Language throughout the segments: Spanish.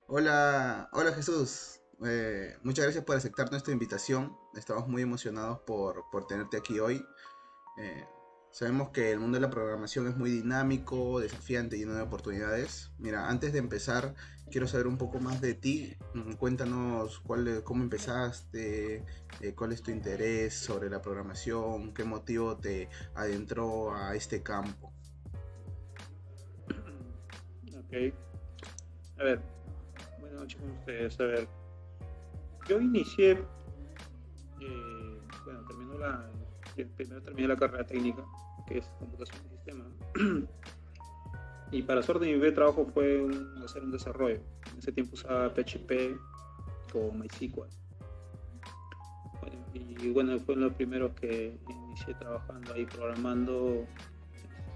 Hola, hola Jesús. Muchas gracias por aceptar nuestra invitación. Estamos muy emocionados por tenerte aquí hoy. Eh, Sabemos que el mundo de la programación es muy dinámico, desafiante, lleno de oportunidades. Mira, antes de empezar, quiero saber un poco más de ti. Cuéntanos cómo empezaste, cuál es tu interés sobre la programación, qué motivo te adentró a este campo. Ok, a ver, buenas noches con ustedes. A ver, yo inicié, bueno, primero terminé la carrera técnica, que es computación y sistemas, y para suerte mi primer trabajo fue hacer un desarrollo. En ese tiempo usaba PHP con MySQL. Bueno, y bueno, fue uno de los primeros que inicié trabajando ahí programando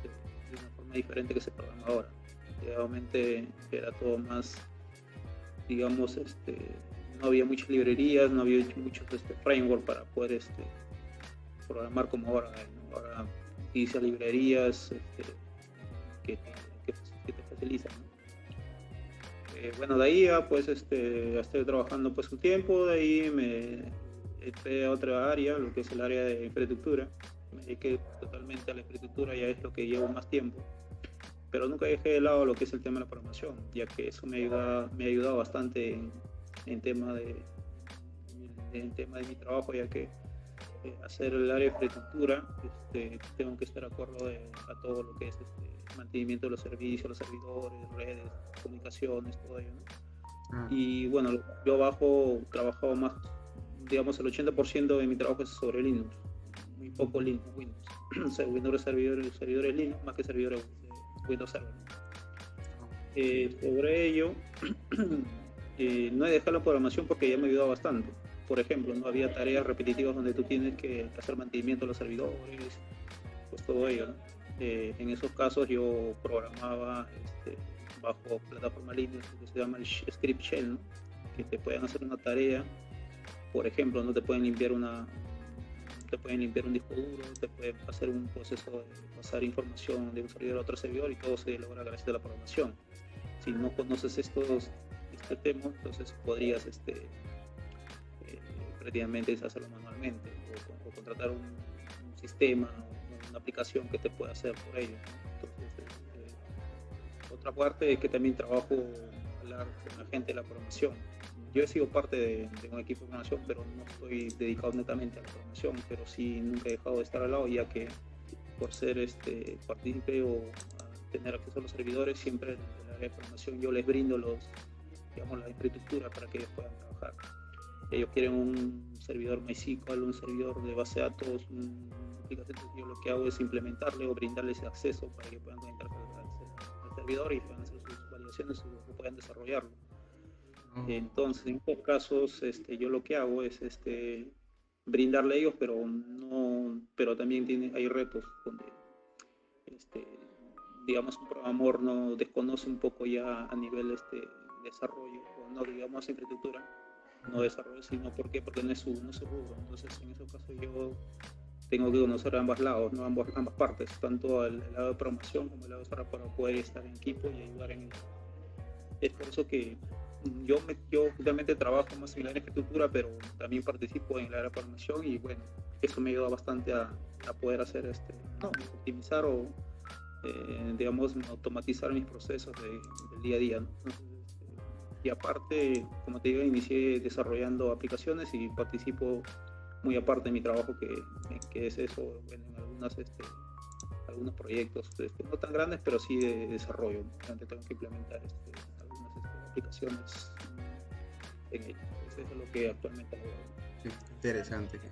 de una forma diferente que se programa ahora. Realmente era todo más, digamos, no había muchas librerías, no había muchos framework para poder programar como ahora hay, ¿no? Ahora utiliza librerías que, que te facilitan, ¿no? Bueno, de ahí ya pues estoy trabajando pues un tiempo, de ahí me entré a otra área, lo que es el área de infraestructura. Me dediqué totalmente a la infraestructura, ya es lo que llevo más tiempo, pero nunca dejé de lado lo que es el tema de la programación, ya que eso me ha ayudado bastante en tema en tema de mi trabajo, ya que hacer el área de infraestructura, tengo que estar de acuerdo a todo lo que es mantenimiento de los servicios, los servidores, redes, comunicaciones, todo ello, ¿no? Ah, Y bueno, yo abajo trabajaba más, digamos, el 80% de mi trabajo es sobre Linux, muy poco ujú. Linux, Windows. O sea, Windows servidores Linux más que servidores de Windows Server, ¿no? Ok. Sobre ello, no he dejado la programación porque ya me ha ayudado bastante. Por ejemplo, no había tareas repetitivas donde tú tienes que hacer mantenimiento de los servidores, pues todo ello, ¿no? En esos casos yo programaba bajo plataforma Linux que se llama el script shell, ¿no? Que te pueden hacer una tarea, por ejemplo, no te pueden limpiar un disco duro, te pueden hacer un proceso de pasar información de un servidor a otro servidor y todo se logra gracias a la programación. Si no conoces este tema, entonces podrías prácticamente hacerlo manualmente o contratar un sistema o una aplicación que te pueda hacer por ello. Entonces, otra parte es que también trabajo hablar con la gente de la programación. Yo he sido parte de un equipo de programación, pero no estoy dedicado netamente a la programación, pero sí nunca he dejado de estar al lado, ya que por ser partícipe o tener acceso a los servidores, siempre en el área de programación yo les brindo digamos, la infraestructura para que ellos puedan trabajar. Ellos quieren un servidor MySQL, un servidor de base de datos, una aplicación. Entonces yo lo que hago es implementarle o brindarles acceso para que puedan conectarse al servidor y puedan hacer sus validaciones o puedan desarrollarlo. Oh, Entonces, en estos casos, yo lo que hago es brindarle a ellos, pero no, pero también hay retos donde, este, digamos, un programador no desconoce un poco ya a nivel desarrollo, o no digamos infraestructura, no desarrollo, sino porque no es su rubro. Entonces, en esos casos yo tengo que conocer ambos lados, ¿no? Ambas partes, tanto el lado de promoción como el lado de desarrollo para poder estar en equipo y ayudar en eso. Es por eso que yo realmente trabajo más en la infraestructura, pero también participo en la área de programación y bueno, eso me ayuda bastante a poder hacer, no, optimizar o, digamos, automatizar mis procesos del día a día, ¿no? Entonces, y aparte, como te digo, inicié desarrollando aplicaciones y participo muy aparte de mi trabajo, que es eso, bueno, en algunos proyectos, no tan grandes, pero sí de desarrollo, ¿no? Donde tengo que implementar algunas aplicaciones en ello. Pues eso es lo que actualmente hago. qué interesante, qué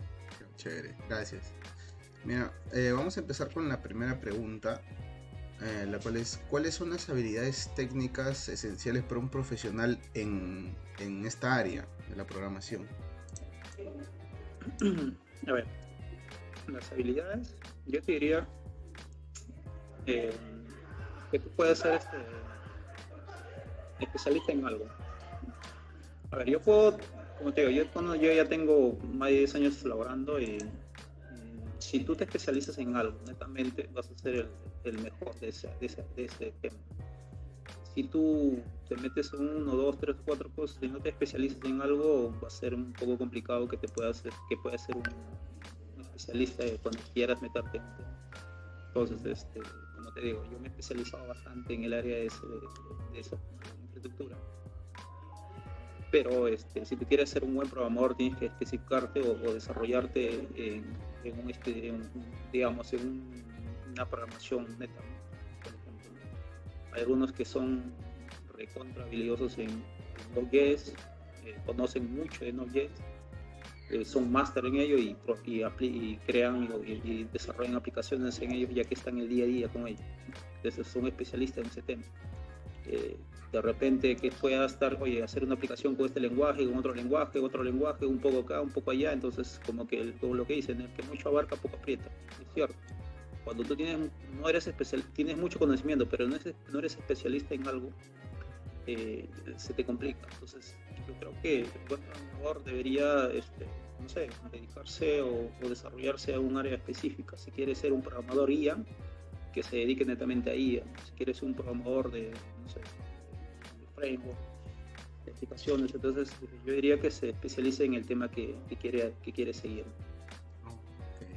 chévere. Gracias. Mira, vamos a empezar con la primera pregunta, la cual es, ¿cuáles son las habilidades técnicas esenciales para un profesional en esta área de la programación? A ver, las habilidades, yo te diría eh, que tú puedes ser especialista en algo. A ver, yo puedo, como te digo, yo ya tengo más de 10 años laborando y si tú te especializas en algo, netamente vas a ser el mejor de ese tema. si tú te metes en uno, dos, tres, cuatro cosas y no te especializas en algo, va a ser un poco complicado que puedas ser un especialista cuando quieras meterte en un tema. Entonces, como te digo, yo me he especializado bastante en el área de esa infraestructura. Pero si tú quieres ser un buen programador, tienes que especificarte o desarrollarte digamos, una programación neta, ¿no? Por ejemplo, ¿no? Hay algunos que son recontra habilidosos en Node.js, conocen mucho de Node.js, son máster en ello y crean y desarrollan aplicaciones en ellos ya que están el día a día con ellos. Entonces son especialistas en ese tema. De repente que pueda estar, hacer una aplicación con este lenguaje, con otro lenguaje, un poco acá, un poco allá, entonces como que todo lo que dicen, el que mucho abarca, poco aprieta, es cierto. Cuando tú no eres tienes mucho conocimiento, pero no eres especialista en algo, se te complica. Entonces yo creo que el buen programador debería, no sé, dedicarse o desarrollarse a un área específica. Si quiere ser un programador IA, que se dedique netamente a IA. Si quieres un programador de, no sé, de framework, de aplicaciones, entonces yo diría que se especialice en el tema que quiere seguir. Okay.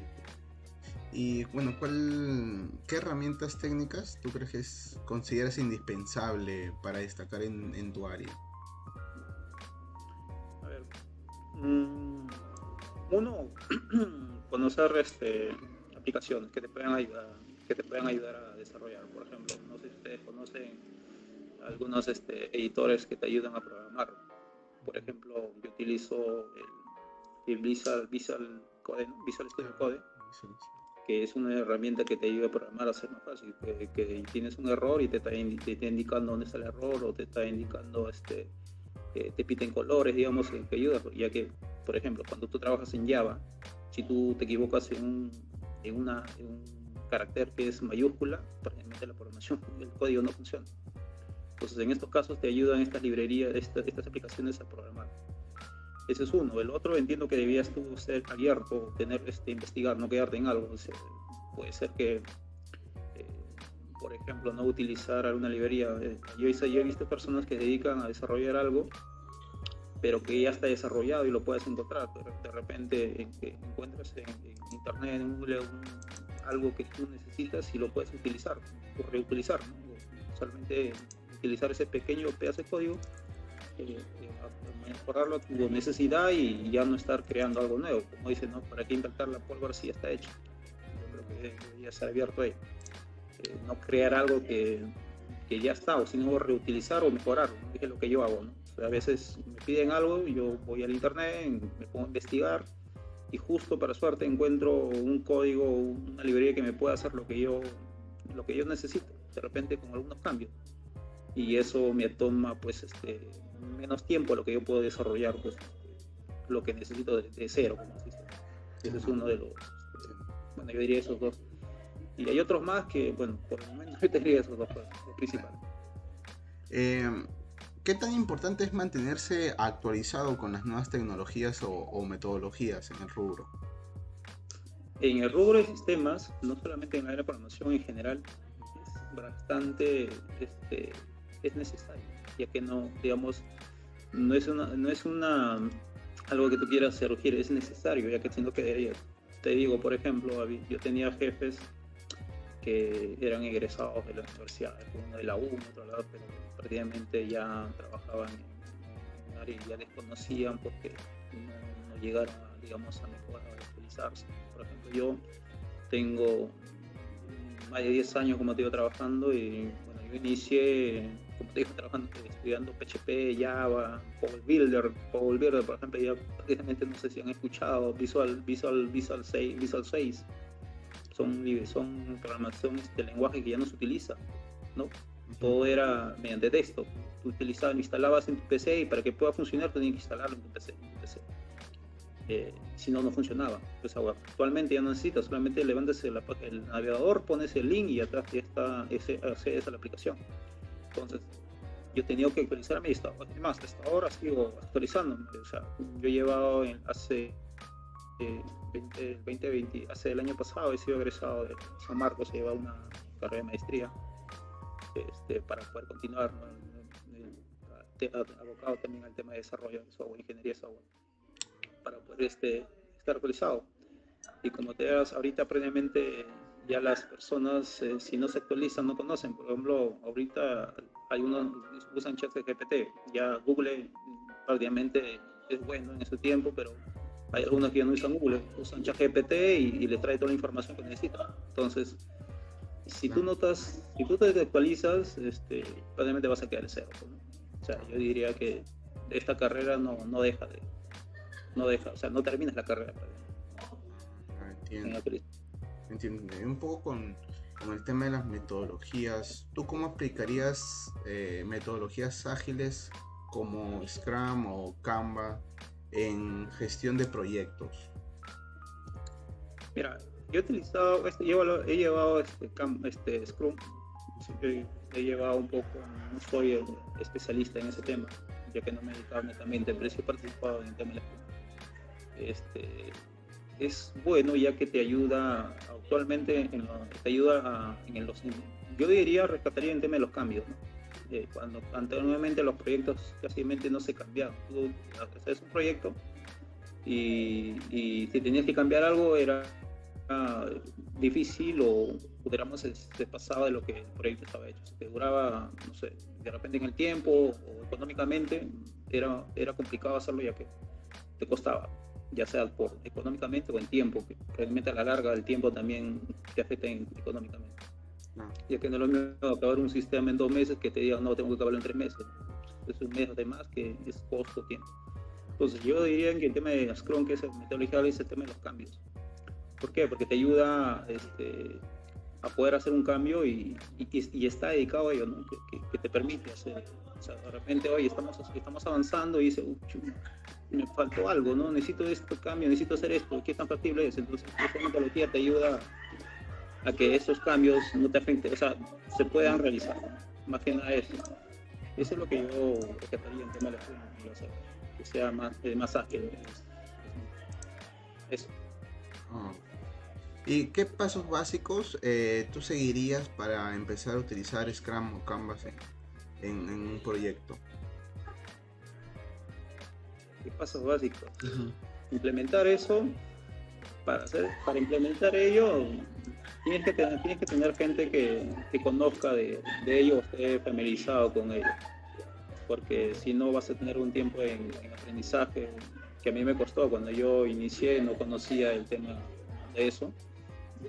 Y bueno, ¿qué herramientas técnicas tú crees que consideras indispensable para destacar en tu área? A ver, uno, conocer aplicaciones que te puedan ayudar a desarrollar. Por ejemplo, no sé si ustedes conocen algunos editores que te ayudan a programar. Por ejemplo, yo utilizo el Visual Code, ¿no? Visual Studio Code, que es una herramienta que te ayuda a programar a ser más fácil, que tienes un error y te está indicando dónde está el error, o te está indicando te piden colores, digamos, que ayuda, ya que, por ejemplo, cuando tú trabajas en Java, si tú te equivocas en un carácter que es mayúscula, probablemente la programación, el código no funciona. Entonces, en estos casos te ayudan estas librerías, estas aplicaciones a programar. Ese es uno. El otro, entiendo que debías tú ser abierto, investigar, no quedarte en algo. O sea, puede ser que, por ejemplo, no utilizar alguna librería. Yo he visto personas que se dedican a desarrollar algo, pero que ya está desarrollado y lo puedes encontrar. De repente encuentras en internet, en Google, algo que tú necesitas y lo puedes utilizar o reutilizar, ¿no? Solamente utilizar ese pequeño pedazo de código, mejorarlo a tu necesidad y ya no estar creando algo nuevo. Como dicen, ¿no? ¿Para qué inventar la pólvora si ya está hecho? Yo creo que debería estar abierto ahí. No crear algo que ya está, o sino reutilizar o mejorarlo, ¿no? Es lo que yo hago, ¿no? O sea, a veces me piden algo y yo voy al internet, me pongo a investigar y justo para suerte encuentro un código, una librería que me pueda hacer lo que yo necesito, de repente con algunos cambios. Y eso me toma pues menos tiempo a lo que yo puedo desarrollar pues lo que necesito de cero, como se dice. Ese es uno de los, bueno, yo diría esos dos. Y hay otros más que, bueno, por el momento yo tendría esos dos los principales. ¿Qué tan importante es mantenerse actualizado con las nuevas tecnologías o metodologías en el rubro? En el rubro de sistemas, no solamente en la área de programación en general, es bastante es necesario, ya que no, digamos, no es algo que tú quieras surgir, es necesario, ya que siento que te digo, por ejemplo, yo tenía jefes que eran egresados de la universidad, uno de la U, otro lado, pero prácticamente ya trabajaban en un área y ya les conocían porque no llegaron digamos, a mejorar, a actualizarse. Por ejemplo, yo tengo más de 10 años, como te digo, trabajando y bueno, yo inicié, como te digo, estudiando PHP, Java, Power Builder, por ejemplo, ya prácticamente no sé si han escuchado Visual 6. Son programaciones de lenguaje que ya no se utiliza, ¿no? Todo era mediante texto. Tú instalabas en tu PC y para que pueda funcionar tenías que instalarlo en tu PC. Si no, no funcionaba. Pues actualmente ya no necesitas, solamente levantas el navegador, pones el link y atrás ya está, accedes a la aplicación. Entonces, yo he tenido que actualizarme y hasta ahora sigo actualizándome. O sea, yo he llevado hace 2020, hace el año pasado he sido egresado de San Marcos, he llevado una carrera de maestría para poder continuar, ¿no? Abocado también al tema de desarrollo de software, ingeniería de software, para poder estar actualizado. Y como te das ahorita previamente, ya las personas, si no se actualizan, no conocen. Por ejemplo, ahorita hay unos que usan ChatGPT, ya Google prácticamente es bueno en ese tiempo, pero hay algunos que ya no usan Google, usan ChatGPT y les trae toda la información que necesitan. Entonces, Claro. si tú te actualizas, prácticamente vas a quedar en cero, ¿no? O sea, yo diría que esta carrera no deja, o sea, no terminas la carrera en Entiendo. actualización. Entiendo. Y un poco con el tema de las metodologías, ¿tú cómo aplicarías metodologías ágiles como Scrum o Canva en gestión de proyectos? Mira, yo he utilizado, he llevado Scrum, sí, he llevado un poco, no soy el especialista en ese tema, ya que no me he dedicado netamente, pero sí he participado en el tema de la Scrum. Es bueno ya que te ayuda actualmente, te ayuda yo diría, rescataría el tema de los cambios, ¿no? Cuando anteriormente los proyectos casi no se cambiaban. Tú haces un proyecto y si tenías que cambiar algo era difícil o pudiéramos se pasaba de lo que el proyecto estaba hecho. Si te duraba, no sé, de repente en el tiempo o económicamente era complicado hacerlo ya que te costaba, ya sea por económicamente o en tiempo, que realmente a la larga el tiempo también te afecta económicamente. No. Ya que no es lo mismo acabar un sistema en 2 meses que te digan, no, tengo que acabarlo en 3 meses. Es un mes de más que es costo, tiempo. Entonces yo diría que el tema de Scrum, que es el metodología, es el tema de los cambios. ¿Por qué? Porque te ayuda a poder hacer un cambio y está dedicado a ello, ¿no? Que te permite hacer. O sea, de repente, oye, estamos avanzando y dice, me faltó algo, ¿no? Necesito este cambio, necesito hacer esto, ¿qué tan factible es? Entonces, esta metodología te ayuda a que esos cambios no te afecten, o sea, se puedan realizar, ¿no? Más que nada eso. Eso es lo que yo rescataría en tema de la Scrum, que sea más ágil. Eso. Ah. ¿Y qué pasos básicos tú seguirías para empezar a utilizar Scrum o Canvas en un proyecto? ¿Qué pasos básicos? Ujú. Implementar eso, para implementar ello, tienes que tener gente que conozca de ello, esté familiarizado con ello, porque si no vas a tener un tiempo en aprendizaje, que a mí me costó cuando yo inicié, no conocía el tema de eso,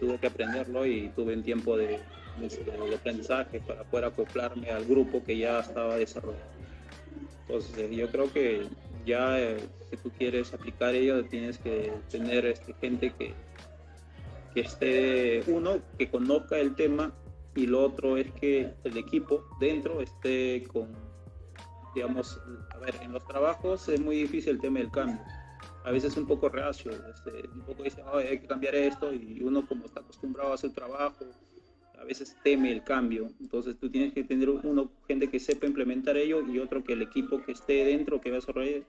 tuve que aprenderlo y tuve un tiempo de aprendizaje para poder acoplarme al grupo que ya estaba desarrollado. Entonces, yo creo que ya si tú quieres aplicar ello, tienes que tener gente que esté, uno, que conozca el tema y lo otro es que el equipo dentro esté con, digamos, a ver, en los trabajos es muy difícil el tema del cambio. A veces un poco reacio, un poco dice, oh, hay que cambiar esto y uno como está acostumbrado a hacer trabajo, a veces teme el cambio. Entonces tú tienes que tener gente que sepa implementar ello y otro que el equipo que esté dentro, que va a desarrollar,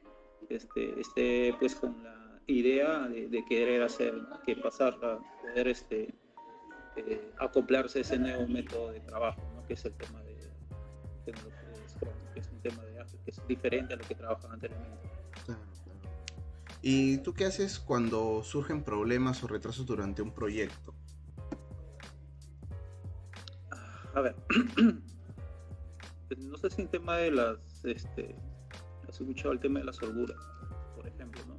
esté pues con la idea de querer hacer, ¿no? Que pasar a poder acoplarse a ese nuevo método de trabajo, ¿no? Que es el tema de Scrum, que es un tema de Agile, que es diferente a lo que trabajan anteriormente. Claro, claro. ¿Y tú qué haces cuando surgen problemas o retrasos durante un proyecto? A ver, no sé si el tema de has escuchado el tema de las holguras, por ejemplo, ¿no?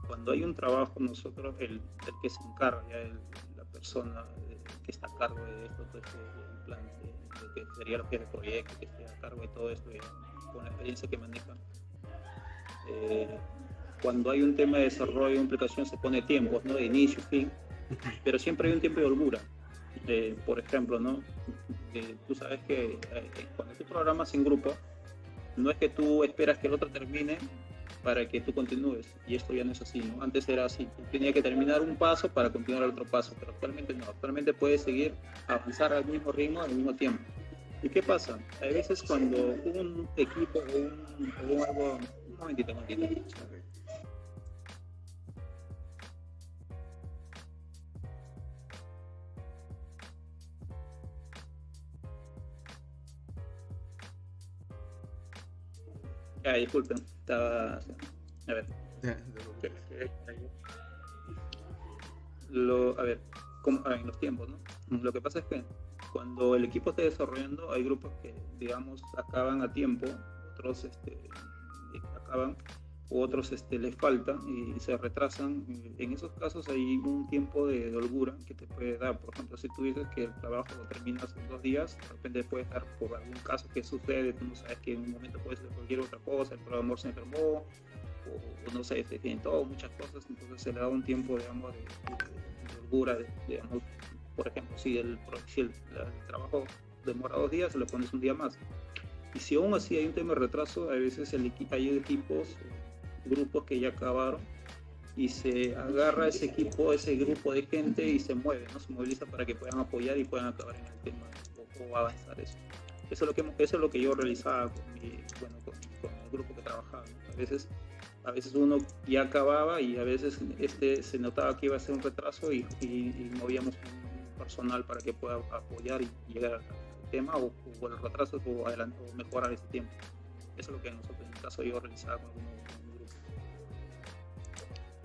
Cuando hay un trabajo, nosotros, el que se encarga, la persona que está a cargo de esto, pues, el plan de lo que sería lo que es el proyecto, que esté a cargo de todo esto, con la experiencia que maneja, eh, cuando hay un tema de desarrollo, de implicación, se pone tiempos, ¿no? De inicio, fin, pero siempre hay un tiempo de holgura. Por ejemplo, ¿no? Tú sabes que cuando tú programas en grupo, no es que tú esperas que el otro termine para que tú continúes, y esto ya no es así, ¿no? Antes era así, tú tenías que terminar un paso para continuar el otro paso, pero actualmente no, actualmente puedes seguir, avanzar al mismo ritmo, al mismo tiempo. ¿Y qué pasa? Hay veces cuando un equipo o algo, un momentito. Disculpen, estaba... A ver, De- de- a ver, en los tiempos, ¿no? Lo que pasa es que cuando el equipo está desarrollando, hay grupos que, digamos, acaban a tiempo, otros acaban, u otros les falta y se retrasan. En esos casos hay un tiempo de holgura que te puede dar. Por ejemplo, si tú dices que el trabajo lo terminas en 2 días, de repente puedes dar por algún caso que sucede, tú no sabes que en un momento puede ser cualquier otra cosa, el programador se enfermó, o no sé, se tienen todo, muchas cosas, entonces se le da un tiempo, digamos, de holgura, digamos, por ejemplo, si el trabajo demora 2 días, se le pones un día más. Y si aún así hay un tema de retraso, a veces hay equipos, grupos que ya acabaron, y se agarra ese equipo, ese grupo de gente y se mueve, ¿no? Se moviliza para que puedan apoyar y puedan acabar en el tema o avanzar eso. Eso es lo que yo realizaba con el grupo que trabajaba, ¿no? A veces uno ya acababa y a veces se notaba que iba a ser un retraso y movíamos un personal para que pueda apoyar y llegar al tema o el retraso o mejorar ese tiempo. Eso es lo que nosotros, en el caso yo realizaba con un grupo.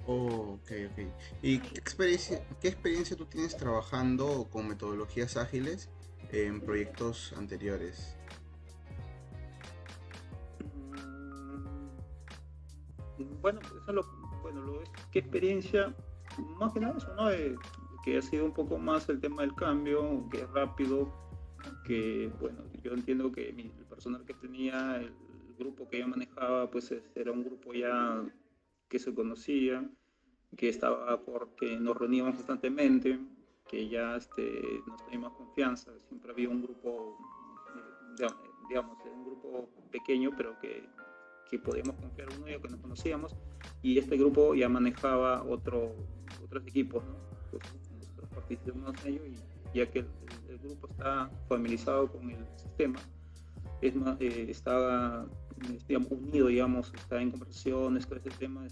Oh, ok, ok. ¿Y qué experiencia tú tienes trabajando con metodologías ágiles en proyectos anteriores? Bueno, eso es qué experiencia, más que nada eso, ¿no? Que ha sido un poco más el tema del cambio, que es rápido, que bueno, yo entiendo que el personal que tenía, el grupo que yo manejaba, pues era un grupo ya que se conocía, que nos reuníamos constantemente, que ya nos teníamos confianza, siempre había un grupo, digamos, un grupo pequeño, pero que podíamos confiar uno y que nos conocíamos, y este grupo ya manejaba otros equipos, ¿no? Pues nosotros participamos en ello y ya que el grupo está familiarizado con el sistema, está digamos, unido, digamos, está en conversaciones con este tema,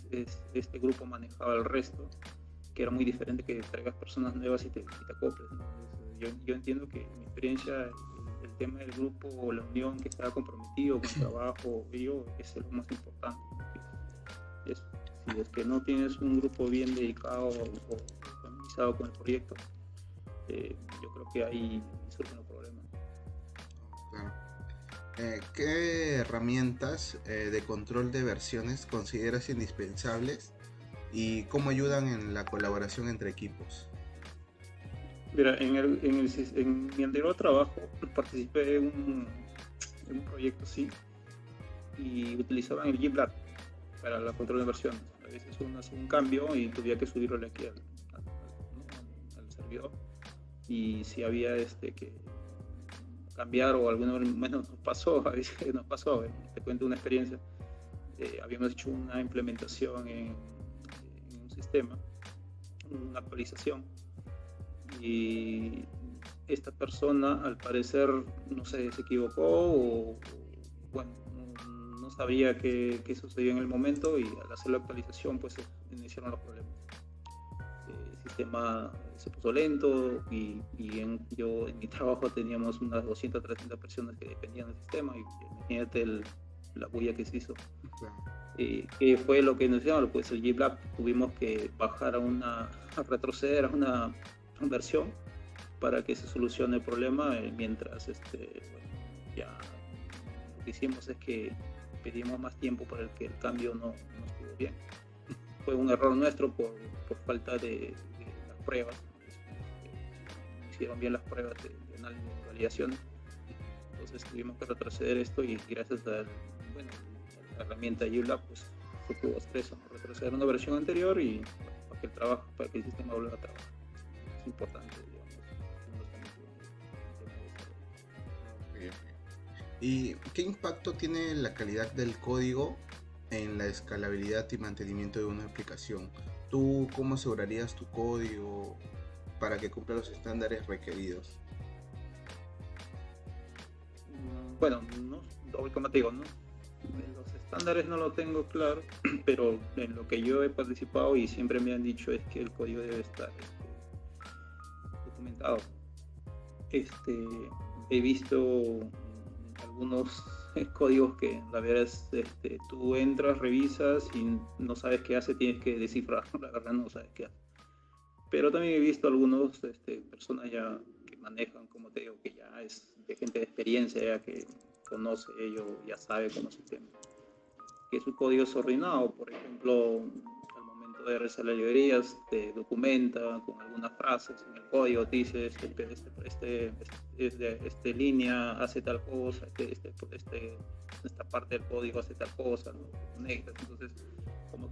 este grupo manejaba el resto, que era muy diferente que traigas personas nuevas y te acoples, ¿no? Yo entiendo que en mi experiencia el tema del grupo o la unión que estaba comprometido con el trabajo, es lo más importante, ¿no? Si es que no tienes un grupo bien dedicado o familiarizado con el proyecto, yo creo que ahí surgen los problemas. Claro. ¿Qué herramientas de control de versiones consideras indispensables y cómo ayudan en la colaboración entre equipos? Mira, en mi anterior trabajo participé en un proyecto así y utilizaban el GitLab para la control de versiones. A veces uno hacía un cambio y tuviera que subirlo aquí al servidor, y si había que cambiar o alguna bueno, nos pasó, a veces nos pasó, te cuento una experiencia. Habíamos hecho una implementación en un sistema, una actualización, y esta persona al parecer, no sé, se equivocó o bueno, no sabía qué sucedió en el momento, y al hacer la actualización pues se iniciaron los problemas. El sistema se puso lento yo en mi trabajo teníamos unas 200, 300 personas que dependían del sistema, y imagínate la bulla que se hizo. Claro. ¿Qué fue lo que nos hicieron? Pues el GitLab tuvimos que bajar a retroceder a una versión para que se solucione el problema, mientras bueno, ya lo que hicimos es que pedimos más tiempo para que el cambio no estuvo bien. Fue un error nuestro por falta de las pruebas. Hicieron bien las pruebas de validación, entonces tuvimos que retroceder esto, y gracias a la herramienta GitLab pues se pudo hacer eso, retroceder una versión anterior y para que el sistema vuelva a trabajar. Es importante, digamos, Ok, ok. ¿Y qué impacto tiene la calidad del código en la escalabilidad y mantenimiento de una aplicación? ¿Tú cómo asegurarías tu código para que cumpla los estándares requeridos? Bueno, no, como te digo, ¿no? Los estándares no lo tengo claro, pero en lo que yo he participado y siempre me han dicho es que el código debe estar documentado. He visto algunos códigos que la verdad es, tú entras, revisas y no sabes qué hace, tienes que descifrar, la verdad no sabes qué hace. Pero también he visto algunos personas ya que manejan, como te digo, que ya es de gente de experiencia, ya que conoce ello, ya sabe, conoce el tema. Que su código es ordenado, por ejemplo, al momento de realizar las librerías, te documenta con algunas frases en el código, te dice, línea hace tal cosa, esta parte del código hace tal cosa, ¿no? Conectas, entonces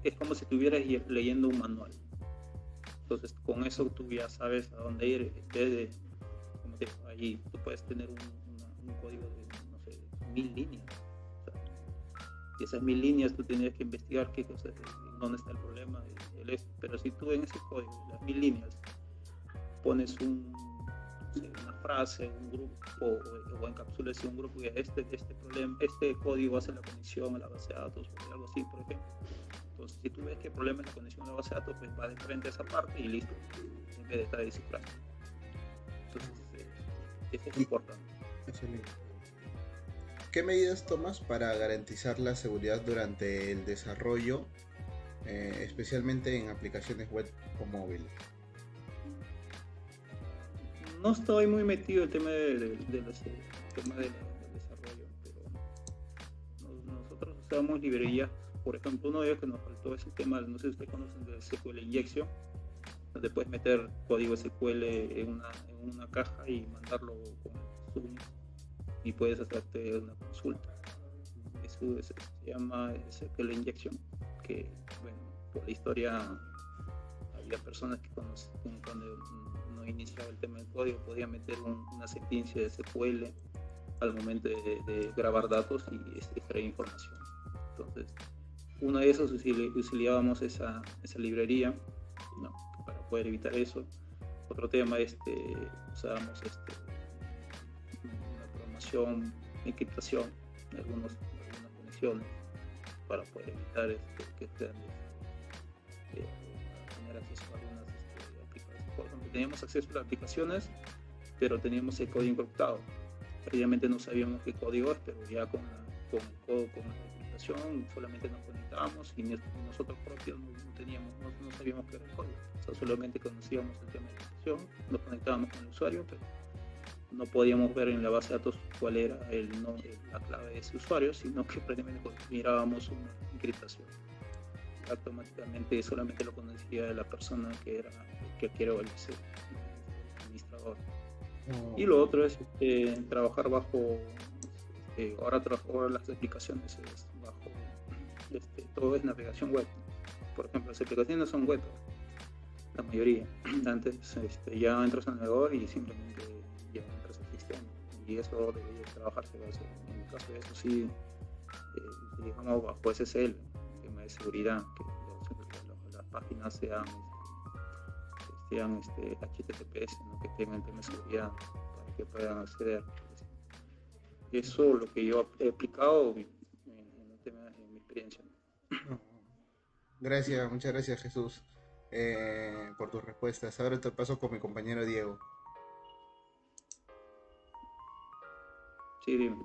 es como si estuvieras leyendo un manual. Entonces, con eso tú ya sabes a dónde ir. Desde, como te digo, ahí tú puedes tener un código de, no sé, 1000 líneas. O sea, y esas 1000 líneas tú tendrías que investigar qué cosas, dónde está el problema. Pero si tú en ese código, las 1000 líneas, pones no sé, una frase, un grupo, o encapsulas un grupo, y este código hace la conexión a la base de datos, o algo así, por ejemplo. Entonces, si tú ves que el problema es la conexión a la base de datos, pues va de frente a esa parte y listo, en vez de estar descifrando. Entonces, eso es importante. Excelente. ¿Qué medidas tomas para garantizar la seguridad durante el desarrollo, especialmente en aplicaciones web o móviles? No estoy muy metido en el tema del desarrollo, pero nosotros usamos librerías. Por ejemplo, uno de ellos que nos faltó es el tema, no sé si ustedes conocen de SQL Injection, donde puedes meter código SQL en una caja y mandarlo con Zoom y puedes hacerte una consulta. Eso se llama SQL Injection, que bueno, por la historia había personas que cuando no iniciaba el tema del código podían meter una sentencia de SQL al momento de grabar datos y extraer información. Entonces, uno de esos utilizábamos esa librería, ¿no? Para poder evitar eso. Otro tema, usábamos una programación, encriptación de algunas conexiones para poder evitar que tener acceso a algunas aplicaciones. Por ejemplo, teníamos acceso a las aplicaciones, pero teníamos el código encriptado. Previamente no sabíamos qué código es, pero ya con la encriptación solamente nos conectábamos y nosotros propios no sabíamos qué era el código. O sea, solamente conocíamos el tema de encriptación, nos conectábamos con el usuario, pero no podíamos ver en la base de datos cuál era la clave de ese usuario, sino que prácticamente mirábamos una encriptación. Automáticamente solamente lo conocía la persona que era el administrador. Y lo otro es trabajar bajo, ahora las aplicaciones es bajo, todo es navegación web. Por ejemplo, las aplicaciones son web, la mayoría. Antes ya entras al navegador y simplemente ya entras al sistema. Y eso debería trabajarse. En el caso de eso sí, digamos bajo SSL, tema de seguridad, que las páginas sean HTTPS, ¿no? Que tengan tema de seguridad para que puedan acceder. Eso es lo que yo he aplicado en mi experiencia. Gracias, muchas gracias, Jesús, por tus respuestas. Ahora te paso con mi compañero Diego. Sí, dime.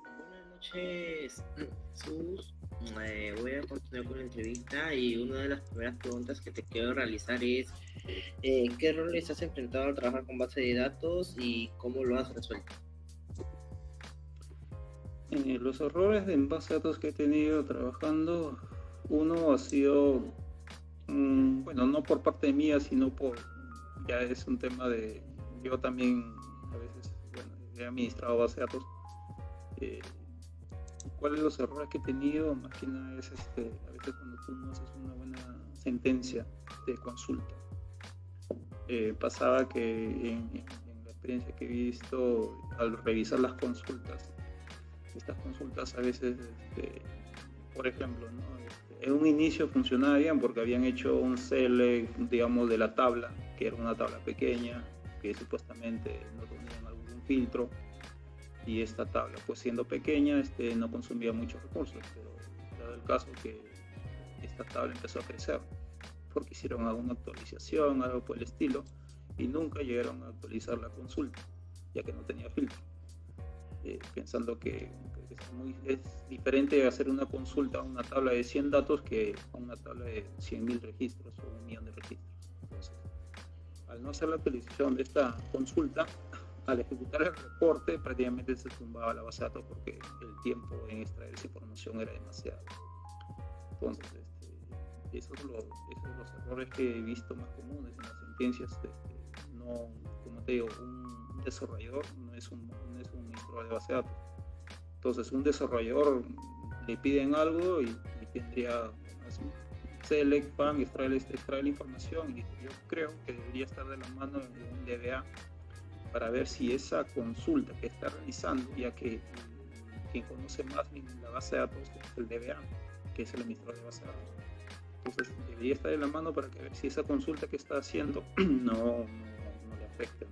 Buenas noches, Jesús. Voy a continuar con la entrevista y una de las primeras preguntas que te quiero realizar es ¿qué roles has enfrentado al trabajar con base de datos y cómo lo has resuelto? Los errores en base de datos que he tenido trabajando, uno ha sido, bueno, no por parte mía, sino ya es un tema de, yo también a veces, bueno, he administrado base de datos. ¿Cuáles son los errores que he tenido? Más que nada es a veces cuando tú no haces una buena sentencia de consulta. Pasaba que en la experiencia que he visto al revisar las consultas, estas consultas a veces, por ejemplo, ¿no? En un inicio funcionaba bien porque habían hecho un select, digamos, de la tabla, que era una tabla pequeña, que supuestamente no tenían algún filtro, y esta tabla, pues siendo pequeña, no consumía muchos recursos, pero dado el caso que esta tabla empezó a crecer, porque hicieron alguna actualización, algo por el estilo, y nunca llegaron a actualizar la consulta, ya que no tenía filtro. pensando que es diferente hacer una consulta a una tabla de 100 datos que a una tabla de 100.000 registros o 1.000.000 de registros. Entonces, al no hacer la actualización de esta consulta, al ejecutar el reporte prácticamente se tumbaba la base de datos porque el tiempo en extraer esa información era demasiado. Entonces, esos son los errores que he visto más comunes en las sentencias. No, como te digo, un desarrollador no es un administrador de base de datos. Entonces, un desarrollador le piden algo y tendría select, pan, extraer la información, y yo creo que debería estar de la mano de un DBA para ver si esa consulta que está realizando, ya que quien conoce más la base de datos es el DBA, que es el administrador de base de datos. Entonces debería estar en la mano para que ver si esa consulta que está haciendo no le afecte, ¿no?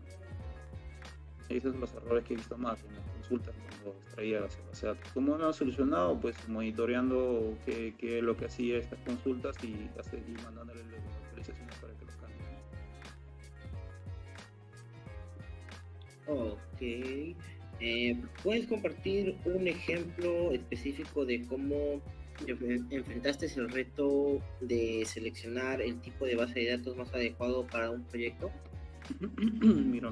Esos son los errores que he visto más en las consultas cuando extraía la base de datos. ¿Cómo lo han solucionado? Pues monitoreando qué es lo que hacía estas consultas y mandándole las actualizaciones para que los cambien. Ok. ¿Puedes compartir un ejemplo específico de cómo enfrentaste el reto de seleccionar el tipo de base de datos más adecuado para un proyecto? Mira,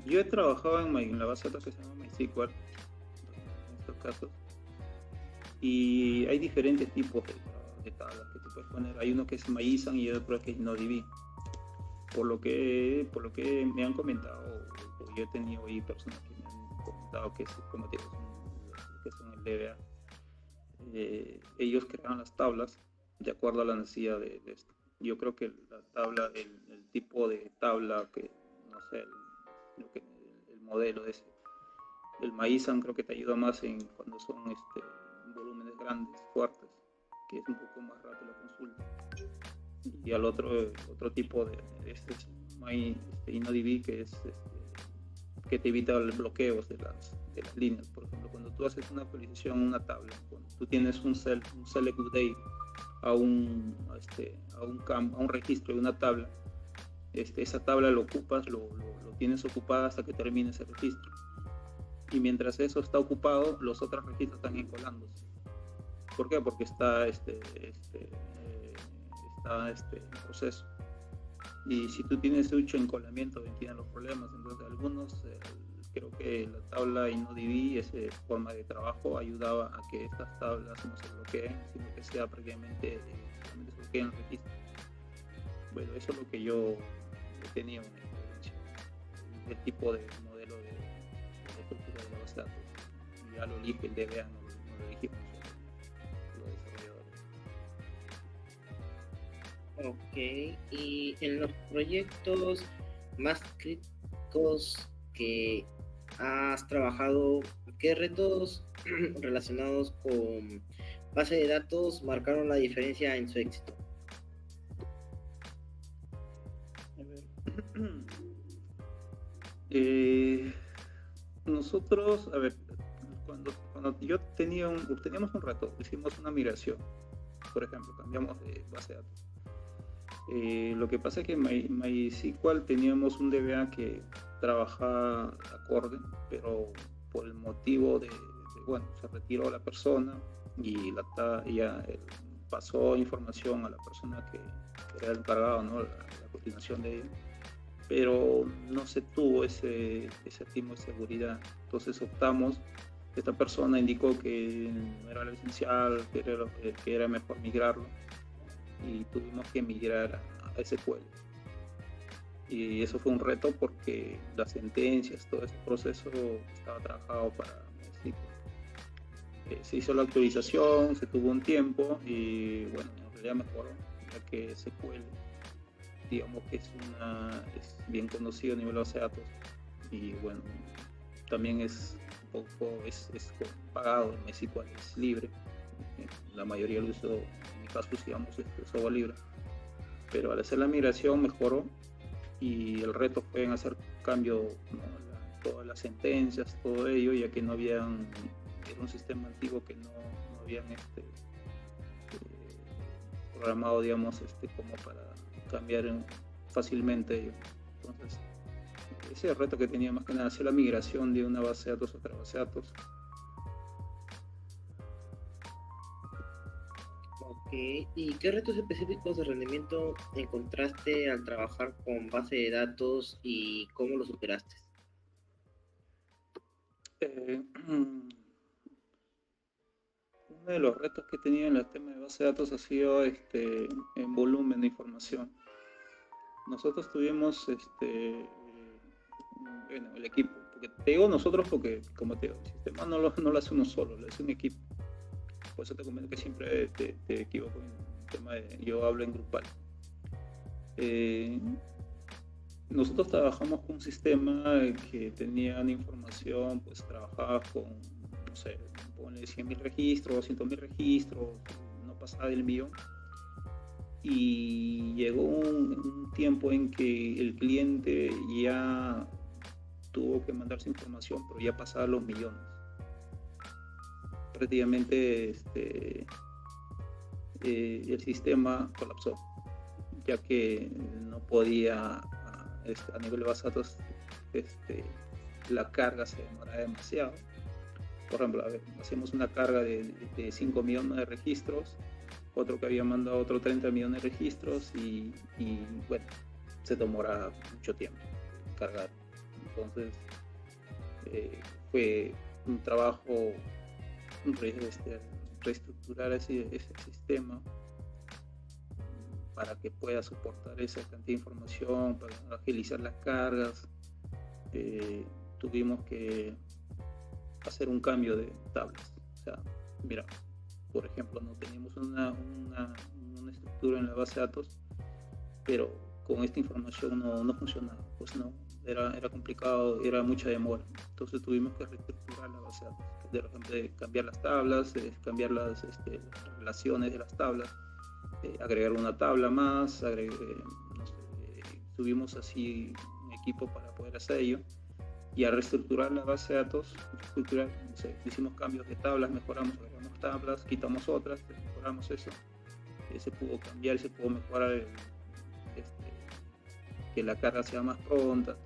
yo he trabajado en la base de datos que se llama MySQL en estos casos, y hay diferentes tipos de tablas que te puedes poner. Hay uno que es MyISAM y otro que es InnoDB. Por lo que me han comentado, yo he tenido ahí personas que me han comentado que son el DBA. Ellos crearon las tablas de acuerdo a la necesidad de esto. Yo creo que la tabla, el tipo de tabla que, no sé, el modelo de ese, el MyISAM creo que te ayuda más cuando son volúmenes grandes, fuertes, que es un poco más rápido la consulta. Y al otro tipo de InnoDB, que es que te evita los bloqueos de las líneas. Por ejemplo, cuando tú haces una actualización en una tabla, cuando tú tienes un select update a un registro de una tabla, esa tabla lo ocupas, lo tienes ocupada hasta que termine ese registro. Y mientras eso está ocupado, los otros registros están encolándose. ¿Por qué? Porque está en proceso. Y si tú tienes mucho encolamiento, tienen los problemas. Entonces, algunos, creo que la tabla InnoDB, esa forma de trabajo, ayudaba a que estas tablas no se bloqueen, sino que sea prácticamente se bloqueen el registro. Bueno, eso es lo que yo he tenido en experiencia, el tipo de modelo de estructura de la base de datos. Ya lo elige el DBA, no lo elegimos los desarrolladores. Ok, y en los proyectos más críticos que has trabajado, ¿qué retos relacionados con base de datos marcaron la diferencia en su éxito? Nosotros, a ver, cuando yo teníamos un reto, hicimos una migración, por ejemplo, cambiamos de base de datos. Lo que pasa es que en MySQL teníamos un DBA que trabajaba acorde, pero por el motivo se retiró la persona y pasó información a la persona que era el encargado, ¿no? la continuación de ello, pero no se tuvo ese timo de seguridad. Entonces optamos, esta persona indicó que no era lo esencial, que era mejor migrarlo, y tuvimos que migrar a SQL. Y eso fue un reto porque las sentencias, todo ese proceso estaba trabajado para MySQL. Se hizo la actualización, se tuvo un tiempo y bueno, en realidad mejoró, ya que SQL, digamos que es bien conocido a nivel de base de datos, y bueno, también es un poco pagado. En MySQL es libre, la mayoría lo uso, en mi caso usamos software libre, pero al hacer la migración mejoró, y el reto fue en hacer cambio, ¿no? Todas las sentencias, todo ello, ya que no habían, era un sistema antiguo que no habían programado, digamos, como para cambiar fácilmente ello. Entonces ese reto que tenía más que nada, hacer la migración de una base de datos a otra base de datos. Ok, ¿y qué retos específicos de rendimiento encontraste al trabajar con base de datos y cómo lo superaste? Uno de los retos que he tenido en el tema de base de datos ha sido en volumen de información. Nosotros tuvimos bueno, el equipo, porque te digo nosotros porque, como te digo, el sistema no lo hace uno solo, lo hace un equipo. Por eso te comento que siempre te equivoco en el tema de, yo hablo en grupal. Nosotros trabajamos con un sistema que tenía una información, pues trabajaba con, no sé, ponle 100.000 registros, 200.000 registros, no pasaba del millón. Y llegó un tiempo en que el cliente ya tuvo que mandar su información, pero ya pasaba los millones. Prácticamente el sistema colapsó, ya que no podía, a nivel de base de datos, la carga se demoraba demasiado. Por ejemplo, hacemos una carga de 5 millones de registros, otro que había mandado otro 30 millones de registros y bueno, se demora mucho tiempo cargar. Entonces fue un trabajo reestructurar ese sistema para que pueda soportar esa cantidad de información, para agilizar las cargas. Tuvimos que hacer un cambio de tablas. O sea, mira, por ejemplo, no teníamos una estructura en la base de datos, pero con esta información no funcionaba, pues no, era complicado, era mucha demora. Entonces tuvimos que reestructurar la base de datos, de repente cambiar las tablas, cambiar las relaciones de las tablas, agregar una tabla más, no sé, tuvimos así un equipo para poder hacer ello. Y al reestructurar la base de datos, no sé, hicimos cambios de tablas, mejoramos, agregamos tablas, quitamos otras, mejoramos eso. Se pudo cambiar y se pudo mejorar que la carga sea más pronta.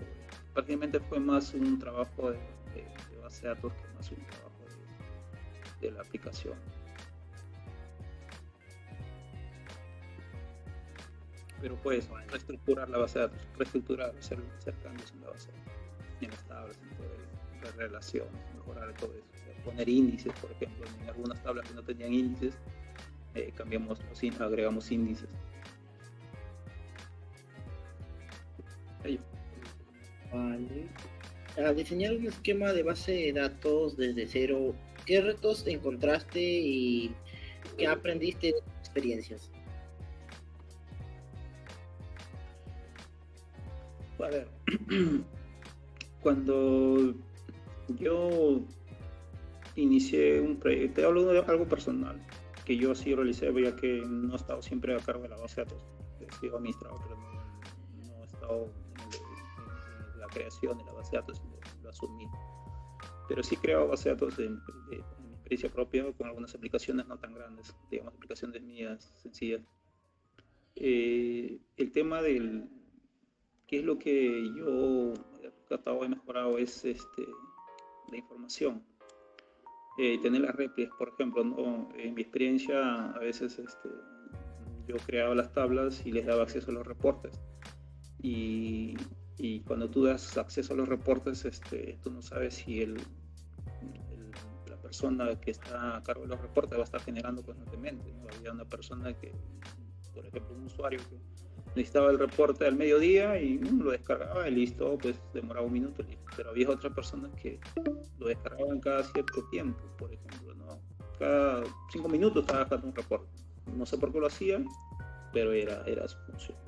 Prácticamente fue más un trabajo de base de datos que más un trabajo de la aplicación. Pero pues reestructurar la base de datos, hacer cambios en la base de datos, en las tablas, en relaciones, mejorar todo eso. Poner índices, por ejemplo, en algunas tablas que no tenían índices, agregamos índices. Ello. Vale. Al diseñar un esquema de base de datos desde cero, ¿qué retos encontraste y qué aprendiste de tus experiencias? A ver, cuando yo inicié un proyecto, te hablo de algo personal, que yo sí realicé, ya que no he estado siempre a cargo de la base de datos, he sido administrador, pero no he estado en la creación de la base de datos, lo asumí. Pero sí he creado base de datos en mi experiencia propia, con algunas aplicaciones no tan grandes, digamos aplicaciones mías, sencillas. El tema del qué es lo que yo he tratado de mejorar es la información. Tener las réplicas, por ejemplo, ¿no? En mi experiencia a veces yo creaba las tablas y les daba acceso a los reportes y cuando tú das acceso a los reportes tú no sabes si la persona que está a cargo de los reportes va a estar generando constantemente, ¿no? Había una persona que, por ejemplo, un usuario que necesitaba el reporte al mediodía y lo descargaba y listo, pues demoraba un minuto, listo. Pero había otras personas que lo descargaban cada cierto tiempo, por ejemplo, ¿no? Cada 5 minutos estaba dejando un reporte. No sé por qué lo hacían, pero era su función.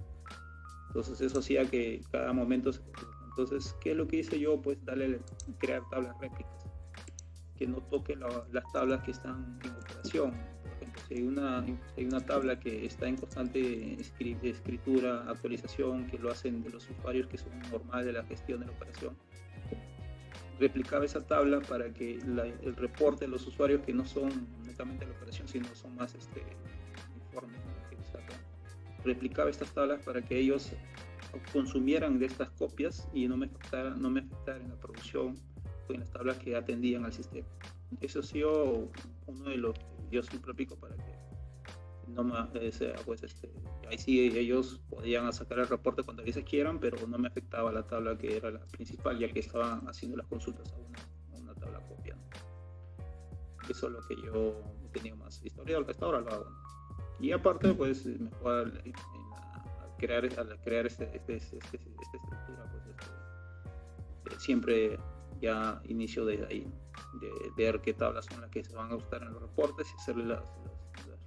Entonces eso hacía que cada momento se... Entonces, ¿qué es lo que hice yo? Pues crear tablas réplicas, que no toquen las tablas que están en operación. Si hay una tabla que está en constante escritura, actualización, que lo hacen de los usuarios que son normales de la gestión de la operación, replicaba esa tabla para que el reporte de los usuarios que no son netamente de la operación, sino son más informes, ¿no? Replicaba estas tablas para que ellos consumieran de estas copias y no me afectara en la producción o en las tablas que atendían al sistema. Eso ha sido uno de los que yo siempre aplico para que no me, ahí sí ellos podían sacar el reporte cuando ellos quieran, pero no me afectaba la tabla que era la principal, ya que estaban haciendo las consultas a una tabla copia, ¿no? Eso es lo que yo he tenido más historia, hasta ahora lo hago, ¿no? Y aparte, pues mejor al crear esta estructura, pues siempre ya inicio desde ahí, ¿no? De ver qué tablas son las que se van a usar en los reportes y hacerle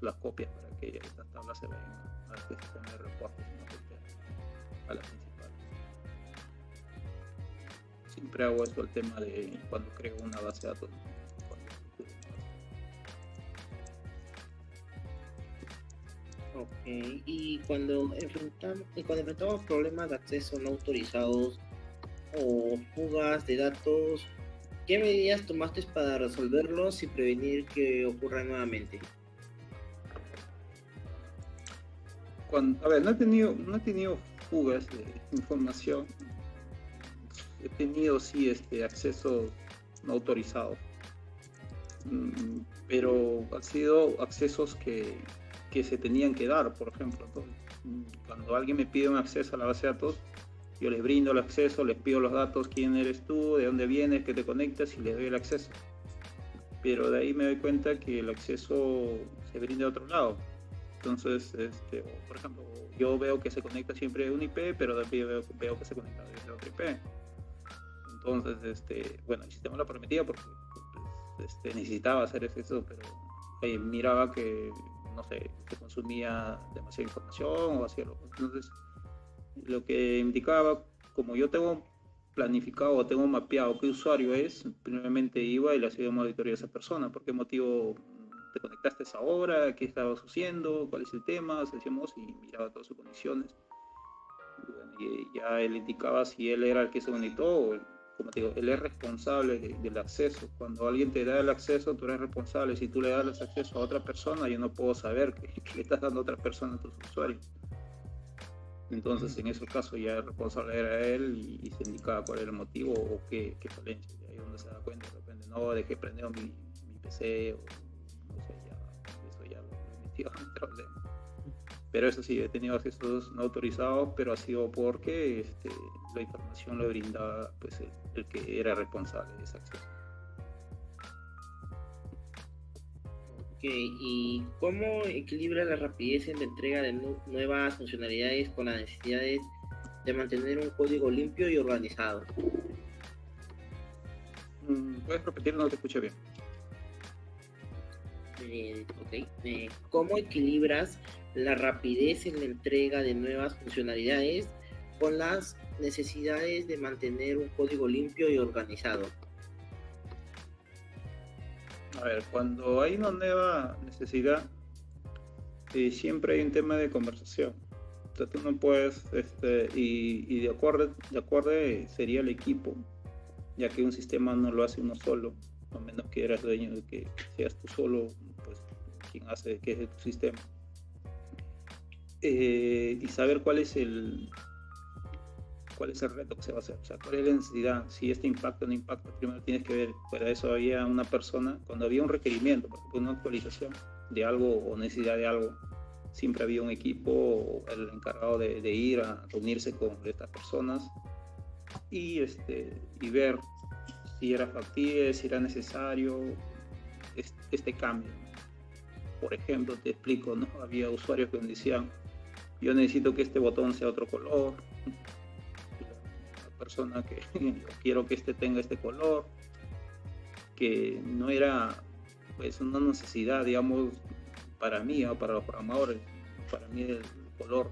las copias para que estas tablas se vayan a este sistema de reportes y no afecten a la principal. Siempre hago eso, el tema de cuando creo una base de datos. Ok, y cuando enfrentamos problemas de acceso no autorizados o fugas de datos, ¿qué medidas tomaste para resolverlos y prevenir que ocurran nuevamente? A ver, no he tenido fugas de información. He tenido sí acceso no autorizado, pero han sido accesos que se tenían que dar. Por ejemplo, cuando alguien me pide un acceso a la base de datos, yo les brindo el acceso, les pido los datos, quién eres tú, de dónde vienes, que te conectas, y les doy el acceso. Pero de ahí me doy cuenta que el acceso se brinda de otro lado. Entonces, por ejemplo, yo veo que se conecta siempre de un IP, pero también veo que se conecta desde otro IP. Entonces, bueno, el sistema lo permitía porque pues, necesitaba hacer eso, pero miraba que, no sé, se consumía demasiada información o hacía lo. Entonces, lo que indicaba, como yo tengo planificado o tengo mapeado qué usuario es, primeramente iba y le hacía monitoría a esa persona. ¿Por qué motivo te conectaste a esa hora? ¿Qué estabas haciendo? ¿Cuál es el tema? Hacíamos y miraba todas sus condiciones. Y, bueno, y ya él indicaba si él era el que se conectó o, como te digo, él es responsable del acceso. Cuando alguien te da el acceso, tú eres responsable. Si tú le das el acceso a otra persona, yo no puedo saber que le estás dando a otra persona a tus usuarios. Entonces, en ese caso, ya el responsable era él y se indicaba cuál era el motivo o qué falencia. Y ahí es donde se da cuenta, de repente, no, dejé prendido mi PC o no sé, eso ya lo metió en problema. Pero eso sí, he tenido accesos no autorizados, pero ha sido porque la información lo brindaba pues, el que era responsable de ese acceso. Ok, ¿y cómo equilibra la rapidez en la entrega de nuevas funcionalidades con las necesidades de mantener un código limpio y organizado? ¿Puedes repetir? No te escuché bien. ¿Cómo equilibras la rapidez en la entrega de nuevas funcionalidades con las necesidades de mantener un código limpio y organizado? A ver, cuando hay una nueva necesidad, siempre hay un tema de conversación. Entonces tú no puedes, y de acuerdo sería el equipo, ya que un sistema no lo hace uno solo, a menos que eras dueño de que seas tú solo, pues quien hace que es tu sistema. Y saber cuál es el reto que se va a hacer, o sea, cuál es la necesidad, si impacta o no impacta. Primero tienes que ver, para eso había una persona, cuando había un requerimiento, por ejemplo, una actualización de algo o necesidad de algo, siempre había un equipo, el encargado de ir a reunirse con estas personas y ver si era factible, si era necesario este cambio. Por ejemplo, te explico, ¿no? Había usuarios que me decían, yo necesito que este botón sea otro color, la persona que quiero que tenga este color, que no era pues una necesidad, digamos, para mí o para los programadores. Para mí el color,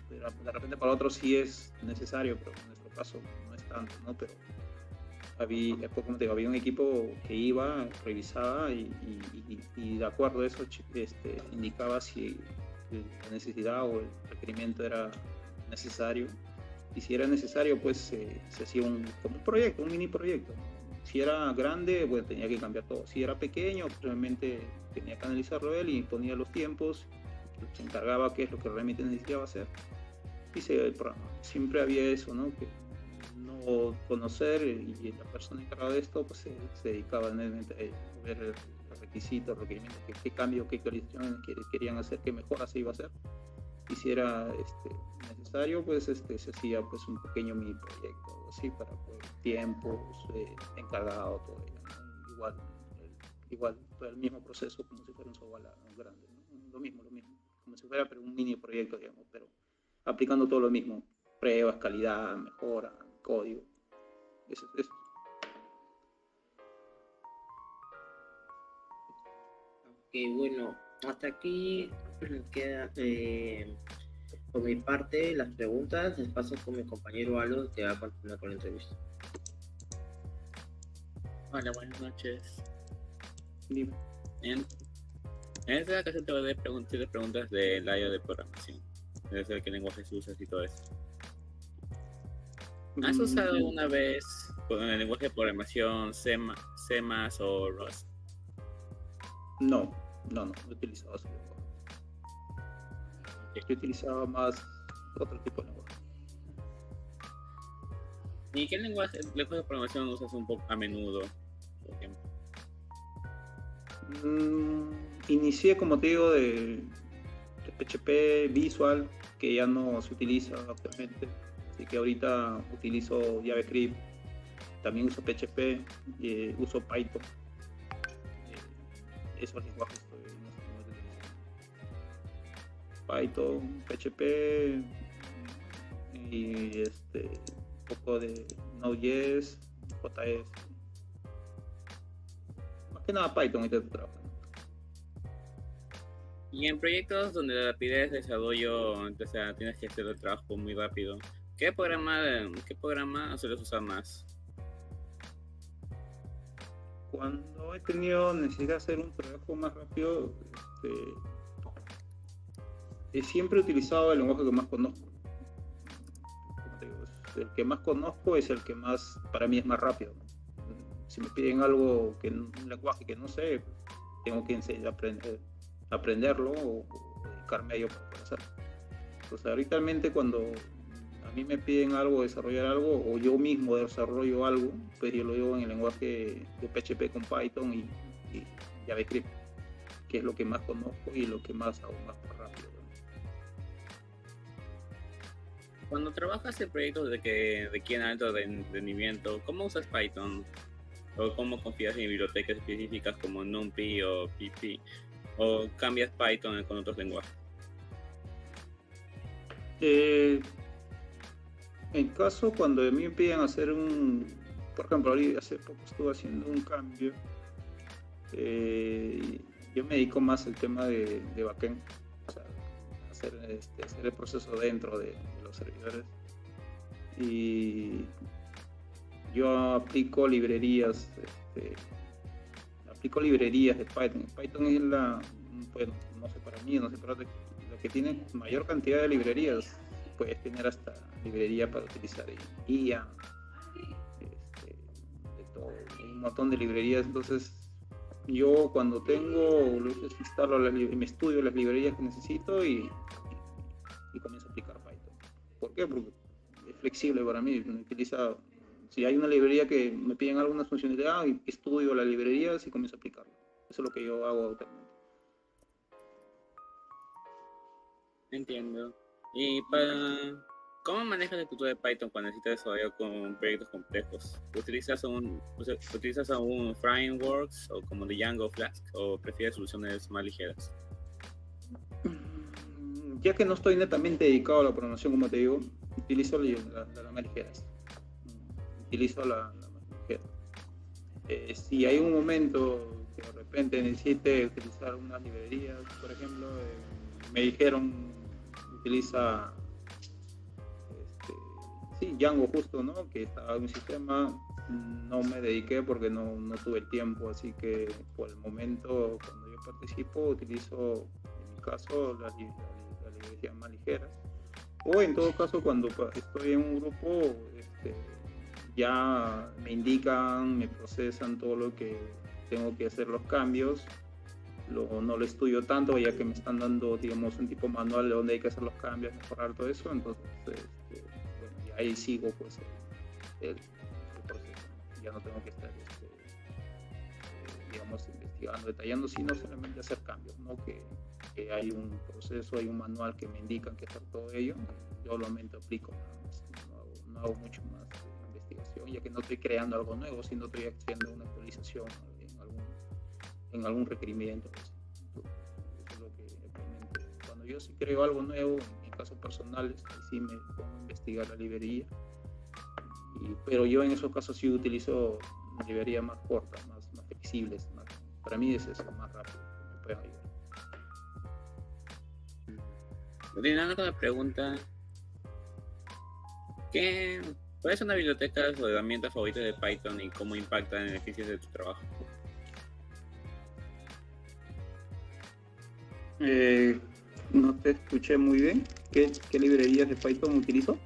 de repente para otros sí es necesario, pero en nuestro caso no es tanto, ¿no? Pero había un equipo que iba, revisaba y de acuerdo a eso indicaba si la necesidad o el requerimiento era necesario, y si era necesario pues se hacía como un proyecto, un mini proyecto. Si era grande, bueno, tenía que cambiar todo. Si era pequeño, realmente tenía que analizarlo él y ponía los tiempos, se encargaba qué es lo que realmente necesitaba hacer hice el programa. Siempre había eso, ¿no? Que no conocer y la persona encargada de esto pues se dedicaba netamente a ver los requisitos, requerimientos, qué cambio, qué actualizaciones querían hacer, qué mejora se iba a hacer. Y si era necesario, pues se hacía pues un pequeño mini proyecto, algo así, para pues, tiempos, encargado, todo ello, ¿no? Igual, todo el mismo proceso como si fuera un software grande, ¿no? Lo mismo, como si fuera pero un mini proyecto, digamos, pero aplicando todo lo mismo, pruebas, calidad, mejora, código, eso. Ok, bueno, hasta aquí queda por mi parte las preguntas. Les paso con mi compañero Aldo que va a continuar con la entrevista. Hola, buenas noches. Dime. En esta ocasión te voy a hacer preguntas del área de programación. Debe ser qué lenguajes usas y todo eso. ¿Has usado alguna vez con el lenguaje de programación C++ o Rust? No he utilizado ese lenguaje. Yo utilizaba más otro tipo de lenguaje. ¿Y qué lenguaje de programación usas un poco a menudo, por ejemplo? Inicié, como te digo, de PHP Visual, que ya no se utiliza actualmente, así que ahorita utilizo JavaScript, también uso PHP, uso Python. Esos lenguajes estoy utilizando. Python, PHP y un poco de Node.js, JS. Más que nada Python ahorita estoy trabajando. Y en proyectos donde la rapidez de desarrollo, o sea, tienes que hacer el trabajo muy rápido, ¿qué programa sueles usar más? Cuando he tenido necesidad de hacer un trabajo más rápido, he siempre utilizado el lenguaje que más conozco. Como te digo, el que más conozco es el que más, para mí es más rápido, ¿no? Si me piden algo, un lenguaje que no sé, tengo que aprenderlo o dedicarme a ello para poder hacerlo. Entonces, ahorita cuando a mí me piden algo, desarrollar algo, o yo mismo desarrollo algo, pues yo lo digo en el lenguaje de PHP con Python y JavaScript, que es lo que más conozco y lo que más hago más rápido, ¿no? Cuando trabajas en proyectos que requieren alto rendimiento, ¿cómo usas Python? ¿O cómo confías en bibliotecas específicas como NumPy o PP? ¿O cambias Python con otros lenguajes? En caso cuando a mí me piden hacer por ejemplo, hace poco estuve haciendo un cambio, yo me dedico más al tema de backend, o sea, hacer el proceso dentro de los servidores, y yo aplico librerías de Python. Python es bueno, no sé para mí, no sé para otros, lo que tiene mayor cantidad de librerías. Puedes tener hasta librería para utilizar IA, de todo, un montón de librerías. Entonces yo cuando instalo me estudio las librerías que necesito y comienzo a aplicar Python. ¿Por qué? Porque es flexible para mí. Si hay una librería que me piden alguna funcionalidad, estudio las librerías y comienzo a aplicarlo. Eso es lo que yo hago actualmente. Entiendo. ¿Y cómo manejas el futuro de Python cuando necesitas desarrollar con proyectos complejos? ¿Utilizas algún frameworks o como Django, Flask, o prefieres soluciones más ligeras? Ya que no estoy netamente dedicado a la programación, como te digo, utilizo las más ligeras. Utilizo la más ligera. Si hay un momento que de repente necesite utilizar unas librerías, por ejemplo, me dijeron utiliza Django justo, ¿no? Que estaba en un sistema, no me dediqué porque no tuve el tiempo, así que por el momento cuando yo participo utilizo en mi caso las librerías más ligeras, o en todo caso cuando estoy en un grupo ya me indican, me procesan todo lo que tengo que hacer, los cambios, no lo estudio tanto, ya que me están dando, digamos, un tipo manual de donde hay que hacer los cambios, mejorar todo eso. Entonces, bueno, y ahí sigo pues el proceso, ¿no? Ya no tengo que estar, digamos, investigando, detallando, sino solamente hacer cambios, ¿no? Que hay un proceso, hay un manual que me indican que hacer todo ello, yo solamente aplico nada más, no hago mucho más investigación, ya que no estoy creando algo nuevo, sino estoy haciendo una actualización en algún requerimiento. Pues. Eso es lo que realmente, cuando yo sí creo algo nuevo, en mi caso personal, ahí sí me pongo a investigar la librería, pero yo en esos casos sí utilizo librerías más cortas, más flexibles, para mí es eso, más rápido, que me pueden ayudar. Continuando con la pregunta, ¿cuál es una biblioteca o herramienta favorita de Python y cómo impacta en beneficios de tu trabajo? No te escuché muy bien. ¿Qué librerías de Python utilizo?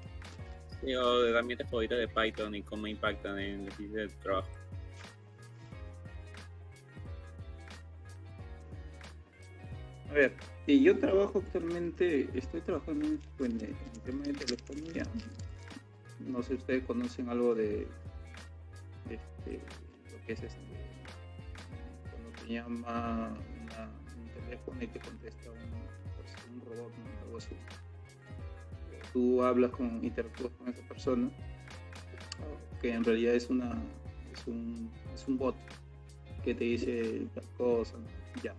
Sí, o herramientas favoritas de Python y cómo impactan en beneficios de tu trabajo. A ver, y yo trabajo actualmente, estoy trabajando en el tema de telefonía. No sé si ustedes conocen algo de lo que es cuando te llama un teléfono y te contesta un robot, ¿no? Algo así. Tú interactúas con esa persona, que en realidad es un bot que te dice las cosas, ¿no? Ya.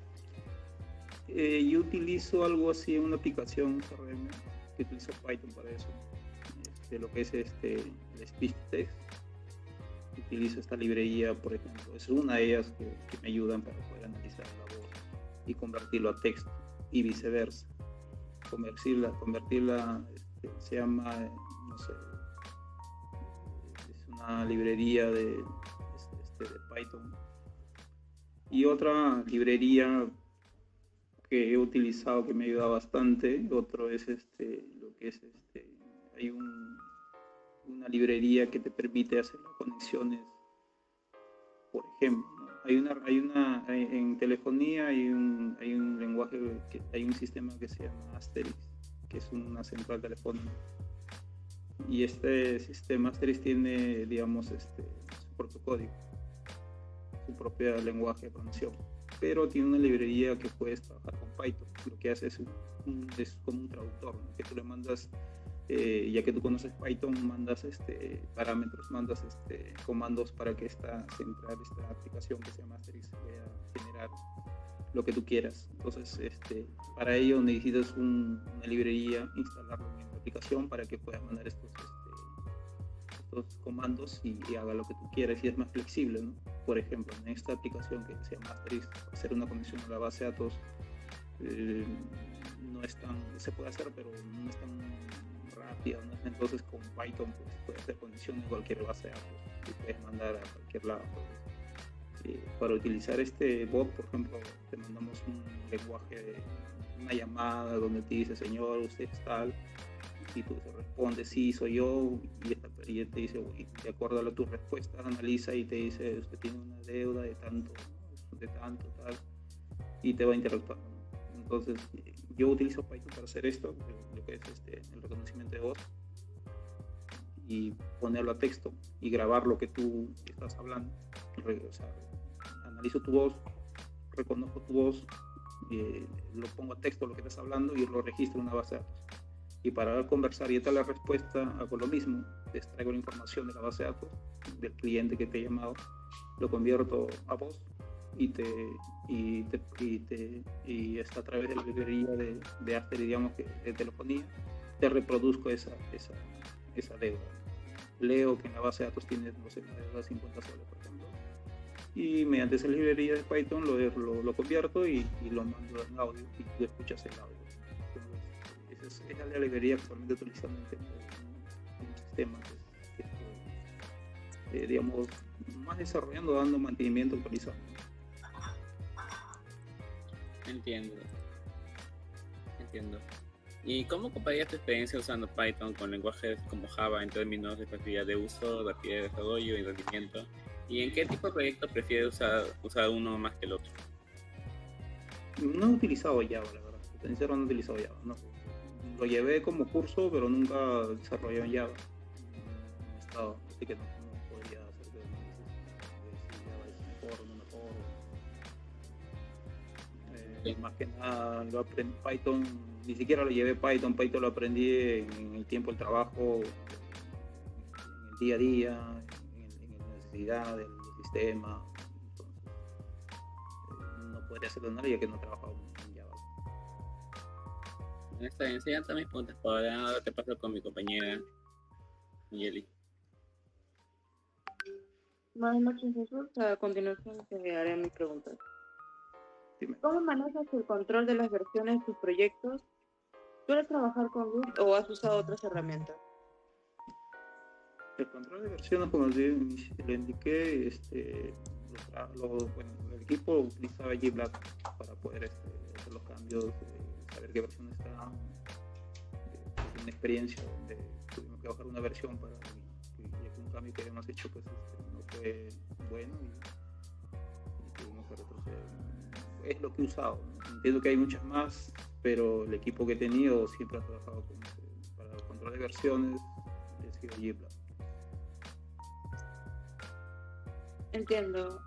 Yo utilizo algo así en una aplicación CRM que utilizo Python para eso. Lo que es el speech text. Utilizo esta librería, por ejemplo. Es una de ellas que me ayudan para poder analizar la voz y convertirlo a texto y viceversa. Convertirla se llama, no sé, es una librería de Python. Y otra librería que he utilizado que me ayuda bastante, otro es lo que es hay una librería que te permite hacer las conexiones, por ejemplo, ¿no? En telefonía hay un lenguaje, hay un sistema que se llama Asterisk, que es una central telefónica, y este sistema Asterisk tiene, digamos, su propio código, su propio lenguaje de programación, pero tiene una librería que puedes trabajar con Python. Lo que hace es como un traductor, ¿no? Que tú le mandas, ya que tú conoces Python, mandas parámetros, mandas comandos para que esta aplicación que se llama Asterisk pueda generar lo que tú quieras. Entonces, para ello necesitas una librería, instalarlo en la aplicación para que puedas mandar estos comandos y haga lo que tú quieras, y es más flexible, ¿no? Por ejemplo, en esta aplicación que se llama Asterisk, hacer una conexión a la base de datos se puede hacer, pero no es tan rápida, ¿no? Entonces con Python pues, puedes hacer conexión en cualquier base de datos y puedes mandar a cualquier lado. Para utilizar este bot, por ejemplo, te mandamos un lenguaje, una llamada donde te dice: señor, usted es tal, y tú te respondes: sí, soy yo, y él te dice, de acuerdo a tu respuesta, analiza y te dice: usted tiene una deuda de tanto, tal, y te va a interactuar. Entonces, yo utilizo Python para hacer esto, lo que es el reconocimiento de voz, y ponerlo a texto y grabar lo que tú estás hablando. O sea, analizo tu voz, reconozco tu voz, lo pongo a texto lo que estás hablando y lo registro en una base de datos. Y para conversar y dar la respuesta, hago lo mismo: te extraigo la información de la base de datos del cliente que te ha llamado, lo convierto a voz y está a través de la librería de After, digamos, que de telefonía, te reproduzco esa deuda. Leo que en la base de datos tienes, no sé, una deuda de 50 soles, por ejemplo, y mediante esa librería de Python lo convierto y lo mando en audio, y tú escuchas el audio. Entonces, esa es la librería que actualmente utilizando un sistema que digamos, más desarrollando, dando mantenimiento, actualizando. Entiendo. ¿Y cómo compararías tu experiencia usando Python con lenguajes como Java en términos de facilidad de uso, rapidez de desarrollo y rendimiento? ¿Y en qué tipo de proyecto prefieres usar uno más que el otro? No he utilizado Java, la verdad. Sincero, no he utilizado Java. No. Lo llevé como curso, pero nunca desarrollé en Java. No he estado, así que no podría hacer de si Java es mejor o no mejor. Más que nada lo aprendí Python, ni siquiera lo llevé Python lo aprendí en el tiempo del trabajo, en el día a día, en la necesidad del sistema. Entonces, no podría hacerlo nada ya que no he trabajado en Java. Está bien, enseñando mis puntos. Ahora te paso con mi compañera Yeli. Buenas noches, Jesús. A continuación te haré mi pregunta. Dime. ¿Cómo manejas el control de las versiones de tus proyectos? ¿Sueles trabajar con Git o has usado otras herramientas? El control de versiones, como lo indiqué, bueno, el equipo utilizaba GitLab para poder hacer los cambios, saber qué versión está. Una experiencia donde tuvimos que bajar una versión para que un cambio que habíamos hecho pues, no fue bueno y tuvimos que retroceder. Es lo que he usado, ¿no? Entiendo que hay muchas más, pero el equipo que he tenido siempre ha trabajado para el control de versiones, he sido GitLab. Entiendo.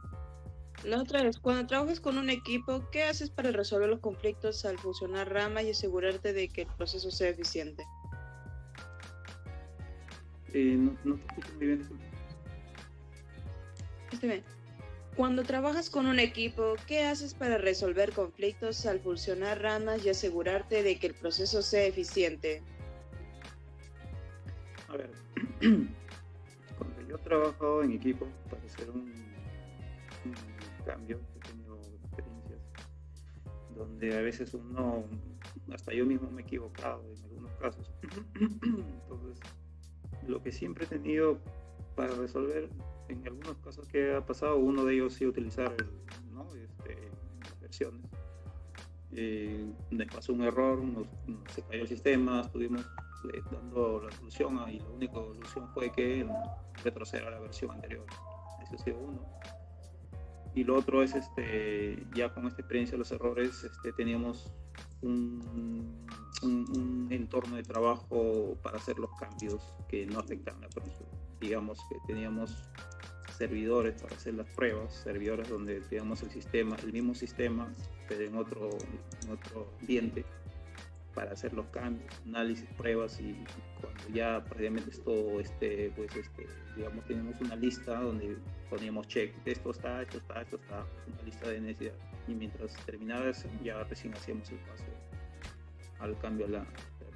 La otra es, cuando trabajas con un equipo, ¿qué haces para resolver los conflictos al fusionar ramas y asegurarte de que el proceso sea eficiente? No te escucho muy bien. Está bien. Cuando trabajas con un equipo, ¿qué haces para resolver conflictos al fusionar ramas y asegurarte de que el proceso sea eficiente? A ver, cuando yo he trabajado en equipo para hacer un cambio, he tenido experiencias donde a veces hasta yo mismo me he equivocado en algunos casos. Entonces, lo que siempre he tenido para resolver, en algunos casos que ha pasado, uno de ellos sí utilizar las versiones. Nos pasó un error, se cayó el sistema, estuvimos dando la solución y la única solución fue que retroceder a la versión anterior. Ese ha sido uno. Y lo otro es, ya con esta experiencia de los errores, teníamos un entorno de trabajo para hacer los cambios que no afectan la producción. Digamos que teníamos servidores para hacer las pruebas, servidores donde teníamos el mismo sistema, pero en otro ambiente, para hacer los cambios, análisis, pruebas, y cuando ya previamente digamos, teníamos una lista donde poníamos check, esto está, una lista de necesidad, y mientras terminaba eso, ya recién hacíamos el paso al cambio a la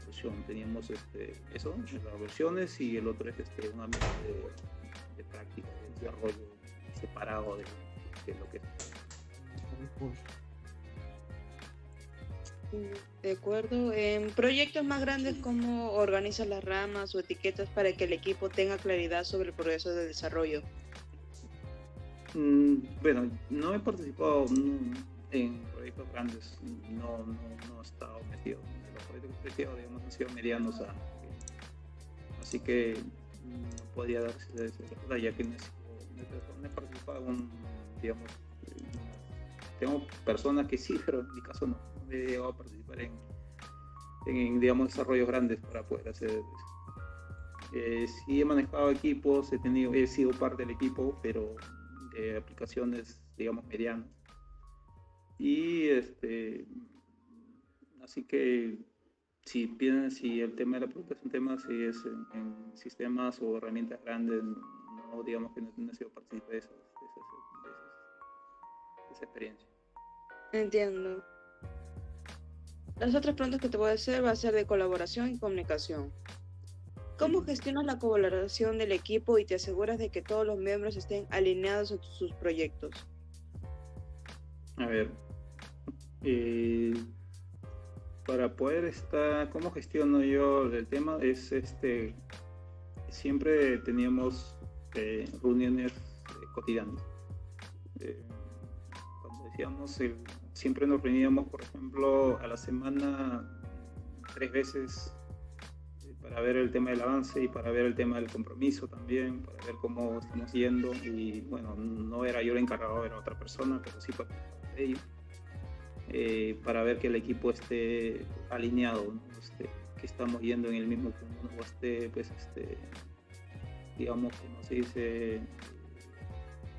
versión. Teníamos eso, las versiones, y el otro es un ambiente de práctica, de desarrollo separado de lo que es. De acuerdo. En proyectos más grandes, ¿cómo organizas las ramas o etiquetas para que el equipo tenga claridad sobre el proceso de desarrollo? Bueno, no he participado en proyectos grandes, no he estado metido. Los proyectos que he metido, digamos, han sido medianos, así que no podría darse esa, ya que no he participado digamos, tengo personas que sí, pero en mi caso no he llegado a participar en digamos, desarrollos grandes para poder hacer eso. Sí he manejado equipos, he sido parte del equipo, pero de aplicaciones, digamos, medianas. Y así que si el tema de la pregunta es un tema, si es en sistemas o herramientas grandes, no digamos que no he sido partícipe de esa experiencia. Entiendo. Las otras preguntas que te voy a hacer va a ser de colaboración y comunicación. ¿Cómo gestionas la colaboración del equipo y te aseguras de que todos los miembros estén alineados a sus proyectos? A ver, para poder estar, ¿cómo gestiono yo el tema? Es siempre teníamos reuniones cotidianas. Cuando decíamos, siempre nos reuníamos, por ejemplo, a la semana 3 veces para ver el tema del avance y para ver el tema del compromiso también, para ver cómo estamos yendo. Y bueno, no era yo el encargado, era otra persona, pero sí para ello. para ver que el equipo esté alineado, ¿no? Que estamos yendo en el mismo camino, o esté, pues, digamos, como se dice,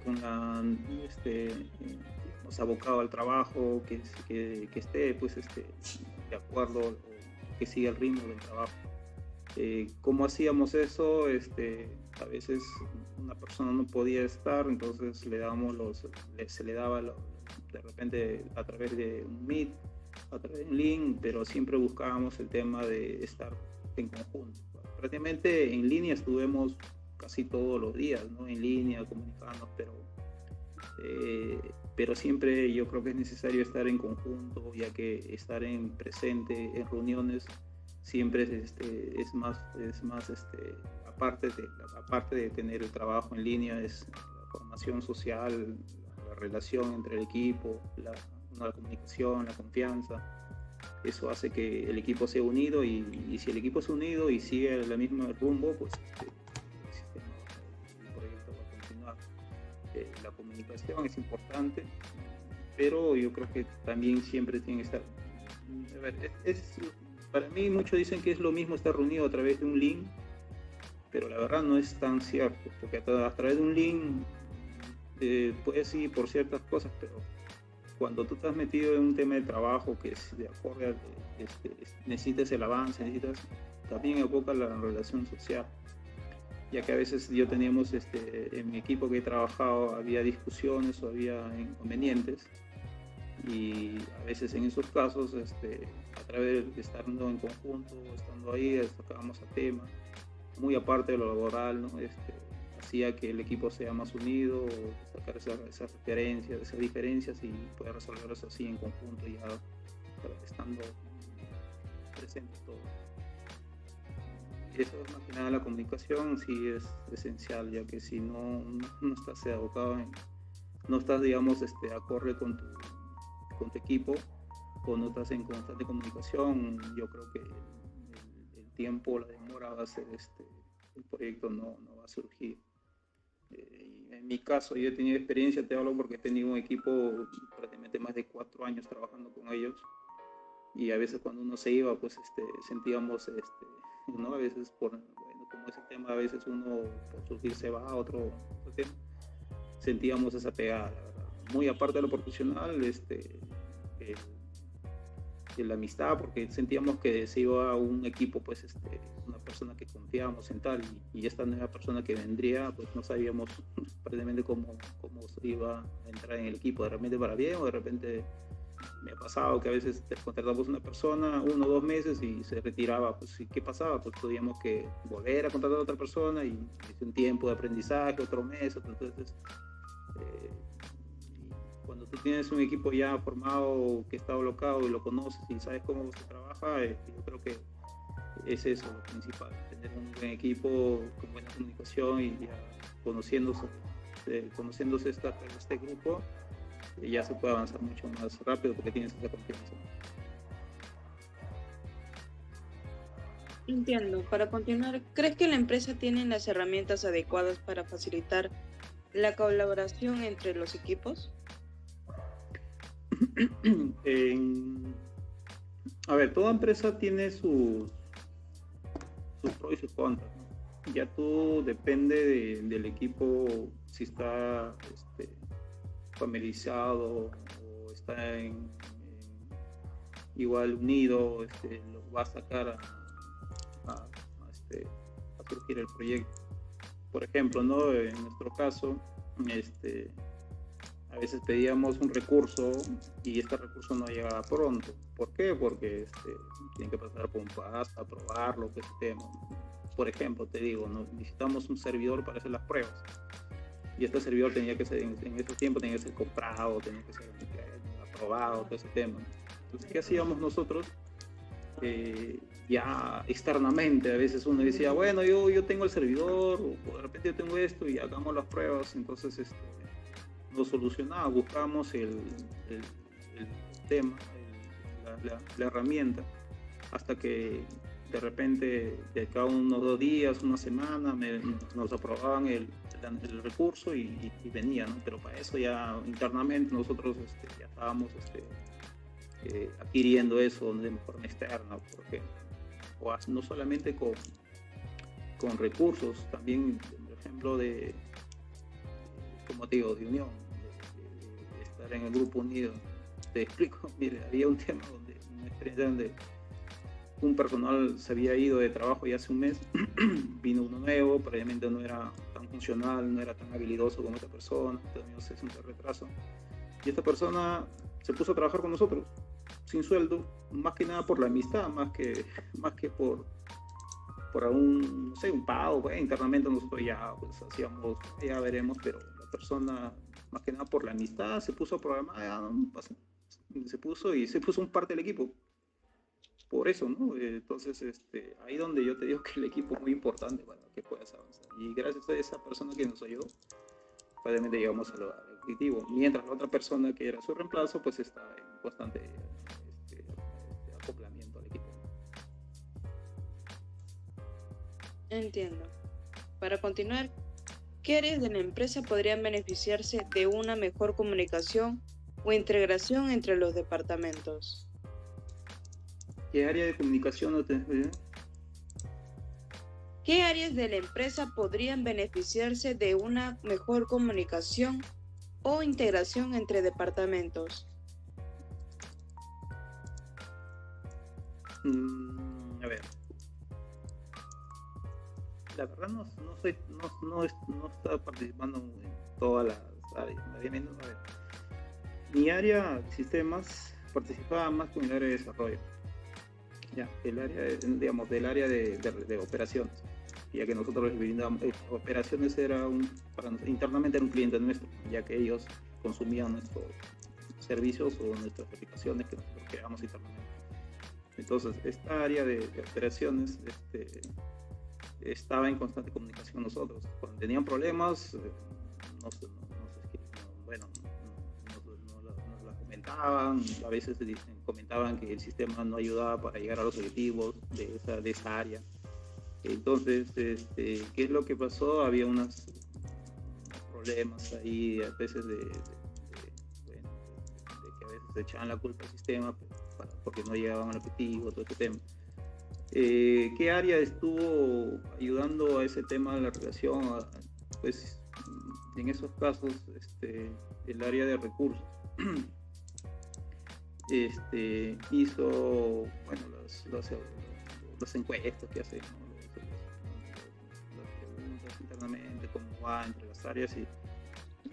con la, pues, abocado al trabajo, que esté, pues, de acuerdo, o que siga el ritmo del trabajo. ¿Cómo hacíamos eso? A veces una persona no podía estar, entonces se le daba de repente a través de un Meet, a través de un link, pero siempre buscábamos el tema de estar en conjunto. Prácticamente en línea estuvimos casi todos los días, ¿no? En línea, comunicándonos, pero siempre yo creo que es necesario estar en conjunto, ya que estar en presente en reuniones siempre es más aparte de tener el trabajo en línea, es la formación social, la relación entre el equipo, la comunicación, la confianza. Eso hace que el equipo sea unido, y si el equipo es unido y sigue el mismo rumbo, pues el proyecto va a continuar. La comunicación es importante, pero yo creo que también siempre tiene que estar. A ver, para mí muchos dicen que es lo mismo estar reunido a través de un link, pero la verdad no es tan cierto, porque a través de un link puedes ir por ciertas cosas, pero cuando tú estás metido en un tema de trabajo que es de acorde a necesitas el avance, también evoca la relación social, ya que a veces teníamos en mi equipo que he trabajado había discusiones o había inconvenientes, y a veces en esos casos a través de estar en conjunto, estando ahí, sacábamos a tema, muy aparte de lo laboral, ¿no? Hacía que el equipo sea más unido, sacar esas referencias, esas diferencias, y poder resolverlas así en conjunto, ya estando presentes todos. Eso es más que nada, la comunicación sí es esencial, ya que si no estás abocado no estás, digamos, acorde con tu equipo, o no estás en constante comunicación, yo creo que el tiempo, la demora va a ser el proyecto no va a surgir. En mi caso, yo he tenido experiencia, te hablo porque he tenido un equipo prácticamente más de 4 años trabajando con ellos, y a veces cuando uno se iba, pues sentíamos, ¿no? A veces como ese tema, a veces uno por surgir se va a otro tema, sentíamos esa pegada, la verdad. Muy aparte de lo profesional, la amistad, porque sentíamos que se iba a un equipo, pues una persona que confiábamos en tal, y esta nueva persona que vendría, pues no sabíamos prácticamente cómo se iba a entrar en el equipo, de repente para bien, o de repente me ha pasado que a veces contratamos una persona 1 o 2 meses y se retiraba, pues ¿y qué pasaba? Pues tuvimos que volver a contratar a otra persona, y es un tiempo de aprendizaje, otro mes, entonces cuando tú tienes un equipo ya formado, que está alocado y lo conoces y sabes cómo se trabaja, yo creo que es eso lo principal, tener un buen equipo con buena comunicación, y ya conociéndose este grupo, ya se puede avanzar mucho más rápido porque tienes esa confianza. Entiendo. Para continuar, ¿crees que la empresa tiene las herramientas adecuadas para facilitar la colaboración entre los equipos? A ver, toda empresa tiene sus pros y sus contras, ¿no? Ya tú depende del equipo, si está familiarizado o está igual unido, lo va a sacar a surgir el proyecto. Por ejemplo, ¿no? En nuestro caso, a veces pedíamos un recurso y este recurso no llegaba pronto. ¿Por qué? Porque tienen que pasar por un paso, aprobarlo, ese tema. Por ejemplo, te digo, ¿no? Necesitamos un servidor para hacer las pruebas. Y este servidor tenía que ser, en ese tiempo tenía que ser comprado, tenía que ser aprobado, todo ese tema. Entonces, ¿qué hacíamos nosotros? Ya externamente, a veces uno decía, bueno, yo tengo el servidor, o de repente yo tengo esto, y hagamos las pruebas. Entonces, lo solucionaba, buscamos el tema, la herramienta, hasta que de repente de cada unos 2 días, una semana, nos aprobaban el recurso y venía, ¿no? Pero para eso ya internamente nosotros ya estábamos adquiriendo eso de forma externa, por ejemplo. No solamente con recursos, también, por ejemplo, como te digo, de unión, de estar en el grupo unido. Te explico, mire, había un tema una experiencia donde un personal se había ido de trabajo ya hace un mes, vino uno nuevo, previamente no era tan funcional, no era tan habilidoso como esta persona, teníamos un retraso. Y esta persona se puso a trabajar con nosotros, sin sueldo, más que nada por la amistad, más que por algún, no sé, un pago. Pues, internamente nosotros ya pues, hacíamos, ya veremos, pero la persona, más que nada por la amistad, se puso a programar, ya, no pasa, se puso un parte del equipo. Por eso, ¿no? Entonces, ahí donde yo te digo que el equipo es muy importante para que puedas avanzar. Y gracias a esa persona que nos ayudó, probablemente llegamos al objetivo. Mientras la otra persona que era su reemplazo, pues estaba en constante acoplamiento al equipo. Entiendo. Para continuar, ¿qué áreas de la empresa podrían beneficiarse de una mejor comunicación o integración entre los departamentos? ¿Qué área de comunicación no te... ¿Qué áreas de la empresa podrían beneficiarse de una mejor comunicación o integración entre departamentos? A ver. La verdad no está participando en todas las áreas. A ver, mi área de sistemas participaba más con el área de desarrollo. Ya, el área, digamos, del área de operaciones, ya que nosotros les brindábamos operaciones internamente era un cliente nuestro, ya que ellos consumían nuestros servicios o nuestras aplicaciones que nosotros creamos internamente. Entonces, esta área de operaciones estaba en constante comunicación con nosotros. Cuando tenían problemas, nos la comentaban, a veces comentaban que el sistema no ayudaba para llegar a los objetivos de esa área. Entonces, ¿qué es lo que pasó? Había unos problemas ahí, a veces de que a veces se echaban la culpa al sistema porque no llegaban al objetivo, todo este tema. ¿Qué área estuvo ayudando a ese tema de la relación? Pues en esos casos, el área de recursos hizo, bueno, las encuestas que hacen, ¿no? Las preguntas internamente, cómo va entre las áreas,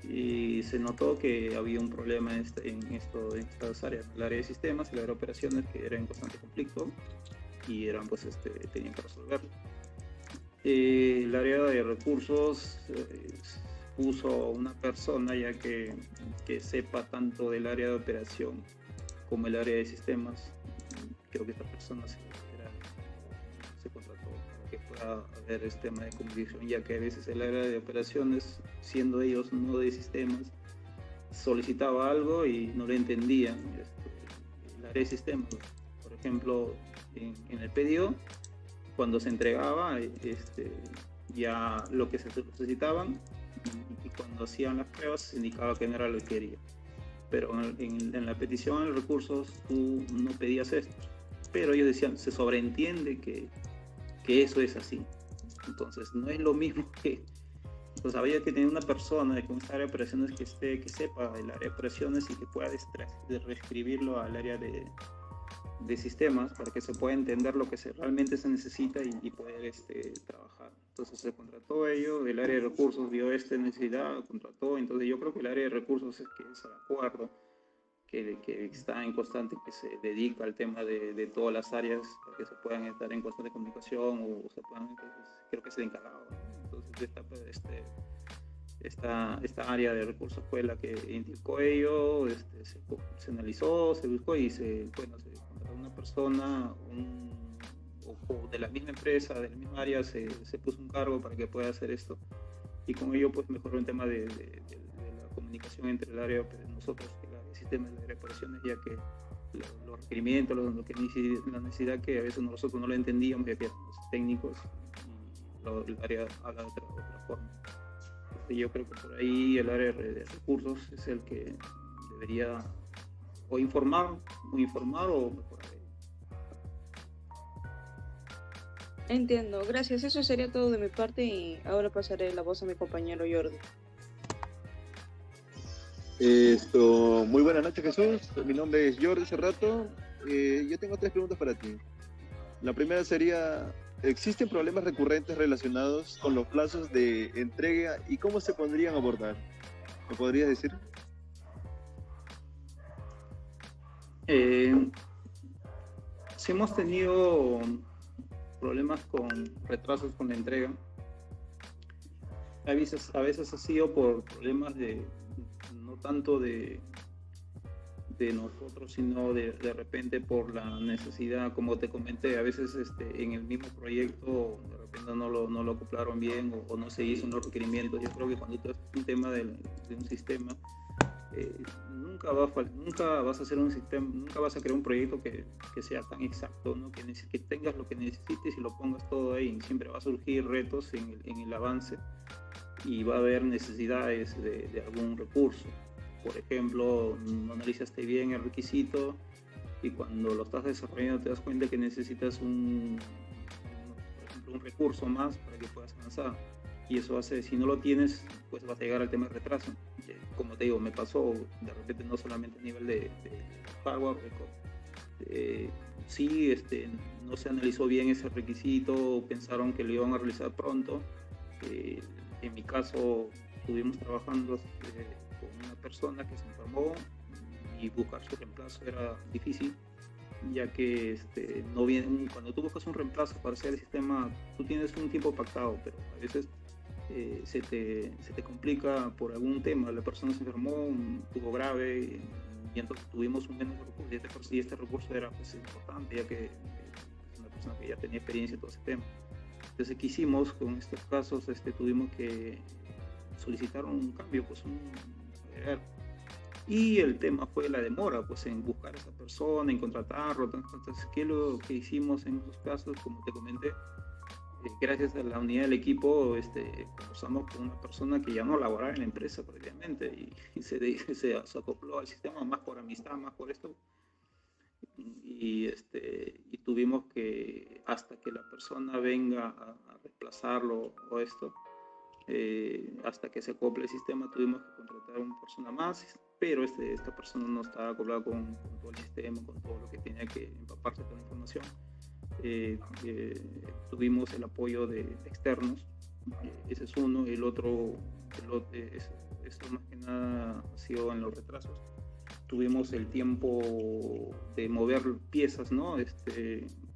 y se notó que había un problema en estas áreas, el área de sistemas y el área de operaciones, que era en constante conflicto y eran, pues, tenían que resolverlo. El área de recursos puso una persona ya que sepa tanto del área de operación como el área de sistemas. Creo que esta persona se contrató para que pueda haber este tema de comunicación, ya que a veces el área de operaciones, siendo ellos no de sistemas, solicitaba algo y no lo entendían. El área de sistemas, por ejemplo, en el pedido, cuando se entregaba ya lo que se necesitaban, y cuando hacían las pruebas se indicaba que no era lo que quería. Pero en la petición de recursos tú no pedías esto, pero ellos decían, se sobreentiende que eso es así. Entonces no es lo mismo que... Pues había que tener una persona con esta área de operaciones que sepa el área de operaciones y que pueda reescribirlo al área de sistemas para que se pueda entender lo que realmente se necesita y poder trabajar. Entonces se contrató ello, el área de recursos vio esta necesidad, contrató. Entonces yo creo que el área de recursos es el acuerdo que está en constante, que se dedica al tema de todas las áreas para que se puedan estar en constante comunicación o se puedan, entonces, creo que es el encargado, ¿no? Entonces esta área de recursos fue la que indicó ello, se analizó, se buscó y se contrató una persona o de la misma empresa, de la misma área, se puso un cargo para que pueda hacer esto, y con ello pues mejoró el tema de la comunicación entre el área de nosotros, el área de sistemas y el área de operaciones, ya que los requerimientos, la necesidad que a veces nosotros no lo entendíamos, ya que éramos técnicos y el área habla de otra forma. Yo creo que por ahí el área de recursos es el que debería o informar o mejorar. Entiendo, gracias. Eso sería todo de mi parte y ahora pasaré la voz a mi compañero Jordi. Muy buenas noches, Jesús. Mi nombre es Jordi Cerrato. Yo tengo 3 preguntas para ti. La primera sería, ¿existen problemas recurrentes relacionados con los plazos de entrega y cómo se podrían abordar? ¿Me podrías decir? Si hemos tenido problemas con retrasos con la entrega, a veces ha sido por problemas no tanto de nosotros, sino de repente por la necesidad, como te comenté, a veces en el mismo proyecto de repente no lo acoplaron bien o no se hizo los requerimientos. Yo creo que cuando tú haces un tema de un sistema, nunca vas a hacer un sistema, nunca vas a crear un proyecto que sea tan exacto, ¿no? Que tengas lo que necesites y lo pongas todo ahí. Siempre va a surgir retos en el avance y va a haber necesidades de algún recurso. Por ejemplo, no analizaste bien el requisito y cuando lo estás desarrollando te das cuenta que necesitas por ejemplo, un recurso más para que puedas avanzar. Y eso hace, si no lo tienes, pues vas a llegar al tema de retraso. Como te digo, me pasó de repente no solamente a nivel de hardware, sí, no se analizó bien ese requisito, pensaron que lo iban a realizar pronto. En mi caso, estuvimos trabajando con una persona que se enfermó y buscar su reemplazo era difícil, ya que cuando tú buscas un reemplazo para hacer el sistema, tú tienes un tiempo pactado, pero a veces se te complica por algún tema. La persona se enfermó, estuvo grave y entonces tuvimos un menos recurso y este recurso era pues, importante, ya que es una persona que ya tenía experiencia en todo ese tema. Entonces, ¿qué hicimos con estos casos? Tuvimos que solicitar un cambio, pues y el tema fue la demora, pues en buscar a esa persona, en contratarlo. Entonces, ¿qué es lo que hicimos en esos casos? Como te comenté, gracias a la unidad del equipo, conversamos con una persona que ya no laboraba en la empresa prácticamente y se acopló al sistema más por amistad, más por esto. Y tuvimos que, hasta que la persona venga a reemplazarlo o esto, hasta que se acople el sistema, tuvimos que contratar a una persona más, pero esta persona no estaba acoplada con todo el sistema, con todo lo que tenía que empaparse con la información. Tuvimos el apoyo de externos, ese es uno. El otro, esto más que nada ha sido en los retrasos. Tuvimos el tiempo de mover piezas, ¿no?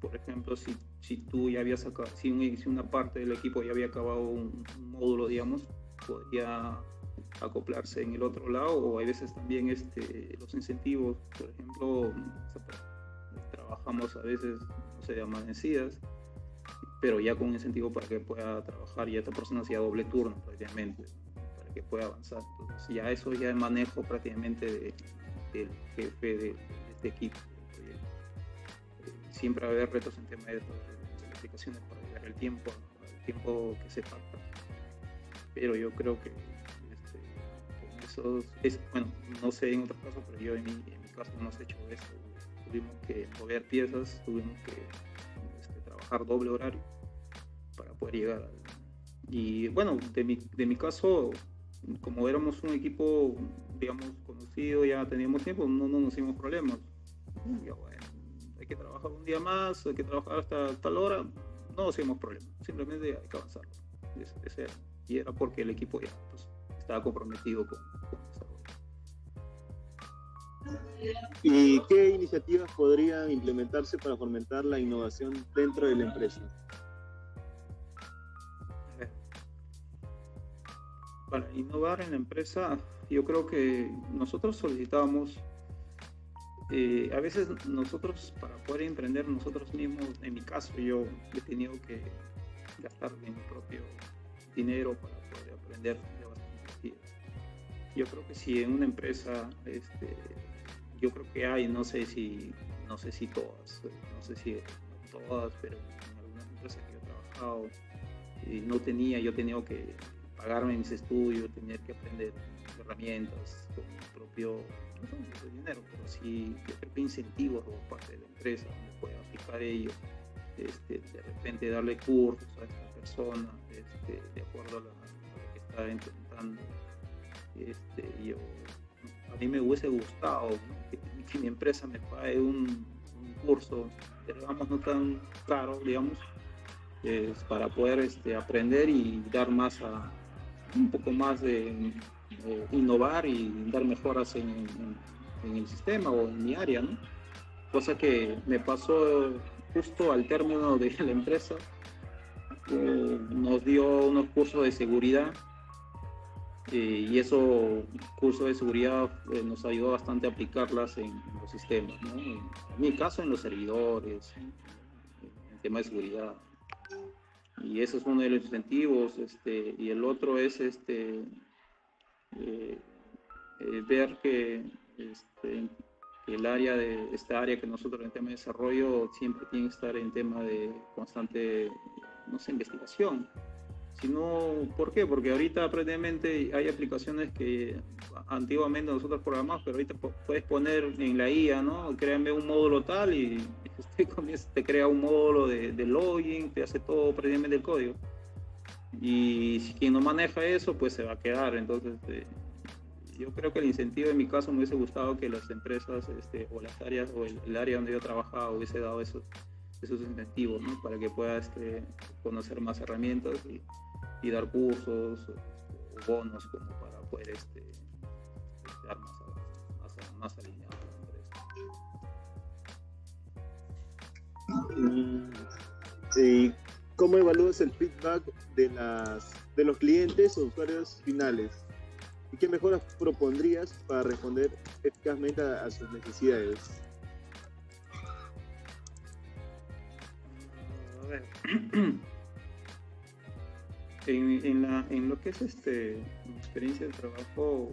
Por ejemplo, si tú ya habías sacado, si una parte del equipo ya había acabado un módulo, digamos, podía acoplarse en el otro lado, o hay veces también los incentivos, por ejemplo, trabajamos a veces, no sé, amanecidas, pero ya con un incentivo para que pueda trabajar, y esta persona hacía doble turno prácticamente, para que pueda avanzar. Entonces ya eso ya es manejo prácticamente del jefe de este equipo. Siempre va a haber retos en tema de aplicaciones para llegar al tiempo que se pacta. Pero yo creo que con eso bueno, no sé en otros casos, pero yo en mi caso hemos hecho eso. Tuvimos que mover piezas, tuvimos que trabajar doble horario para poder llegar y bueno, de mi caso, como éramos un equipo, digamos, conocido, ya teníamos tiempo, no nos hicimos problemas. Ya, bueno, hay que trabajar un día más, hay que trabajar hasta tal hora, no nos hicimos problemas, simplemente hay que avanzarlo. Y era porque el equipo ya pues, estaba comprometido con el desarrollo. ¿Y qué iniciativas podrían implementarse para fomentar la innovación dentro de la empresa? Para innovar en la empresa, yo creo que nosotros solicitábamos, a veces nosotros, para poder emprender nosotros mismos, en mi caso yo he tenido que gastar de mi propio dinero para poder aprender de bastantes días. Yo creo que si en una empresa, yo creo que hay, no sé si todas, pero en algunas empresas que yo he trabajado, yo he tenido que pagarme mis estudios, tenía que aprender herramientas con mi propio, no son mucho dinero, pero sí yo creo que incentivos por parte de la empresa donde pueda aplicar ello, de repente darle cursos a esta persona, de acuerdo a lo que está implementando. Yo, a mí me hubiese gustado, ¿no? que mi empresa me pague un curso, digamos, no tan caro, digamos, para poder aprender y dar más un poco más de innovar y dar mejoras en el sistema o en mi área, ¿no? Cosa que me pasó justo al término de la empresa. Nos dio unos cursos de seguridad y esos cursos de seguridad nos ayudó bastante a aplicarlas en los sistemas, ¿no? En mi caso en los servidores, en tema de seguridad. Y eso es uno de los incentivos, y el otro es ver que el área esta área que nosotros en tema de desarrollo siempre tiene que estar en tema de constante, no sé, investigación. Sino, ¿por qué? Porque ahorita prácticamente hay aplicaciones que antiguamente nosotros programamos, pero ahorita puedes poner en la IA, ¿no? Créame un módulo tal y te crea un módulo de login, te hace todo prácticamente el código. Y si quien no maneja eso, pues se va a quedar. Entonces, yo creo que el incentivo en mi caso me hubiese gustado que las empresas o las áreas o el área donde yo trabajaba hubiese dado esos incentivos, ¿no? Para que pueda conocer más herramientas y dar cursos o bonos como para poder estar más alineado con la empresa. ¿Y cómo evalúas el feedback de los clientes o usuarios finales? ¿Y qué mejoras propondrías para responder eficazmente a sus necesidades? A ver. En lo que es mi experiencia de trabajo,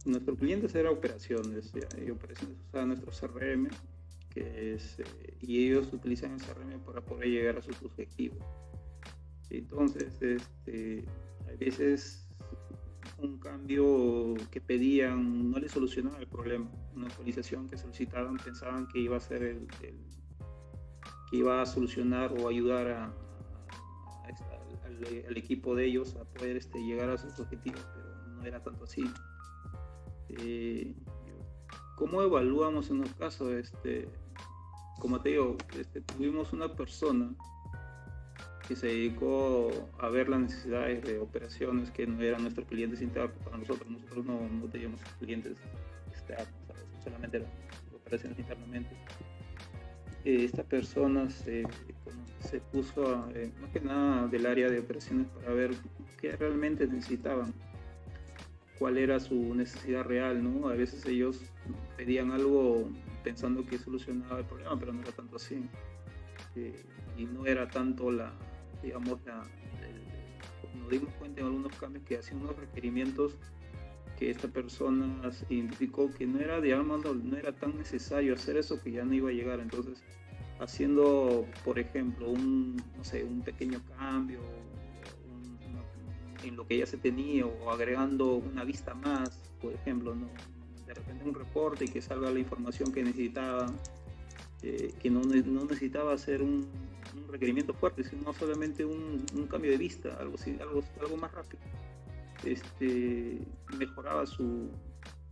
nuestros clientes eran operaciones, y operaciones usaban nuestro CRM, y ellos utilizan el CRM para poder llegar a sus objetivos. Entonces, a veces un cambio que pedían no les solucionaba el problema. Una actualización que solicitaban pensaban que iba a ser que iba a solucionar o ayudar al equipo de ellos a poder llegar a sus objetivos, pero no era tanto así. ¿Cómo evaluamos en los casos? Como te digo, tuvimos una persona que se dedicó a ver las necesidades de operaciones que no eran nuestros clientes internos. Para nosotros no teníamos clientes externos, solamente eran operaciones internamente. Esta persona se puso más que nada del área de operaciones para ver qué realmente necesitaban, cuál era su necesidad real, ¿no? A veces ellos pedían algo pensando que solucionaba el problema, pero no era tanto así. Y no era tanto nos dimos cuenta en algunos cambios que hacían unos requerimientos que esta persona identificó que no era no era tan necesario hacer eso, que ya no iba a llegar. Entonces, haciendo, por ejemplo, un pequeño cambio en lo que ya se tenía, o agregando una vista más, por ejemplo, ¿no? De repente un reporte y que salga la información que necesitaba, que no necesitaba hacer un requerimiento fuerte, sino solamente un cambio de vista, algo más rápido.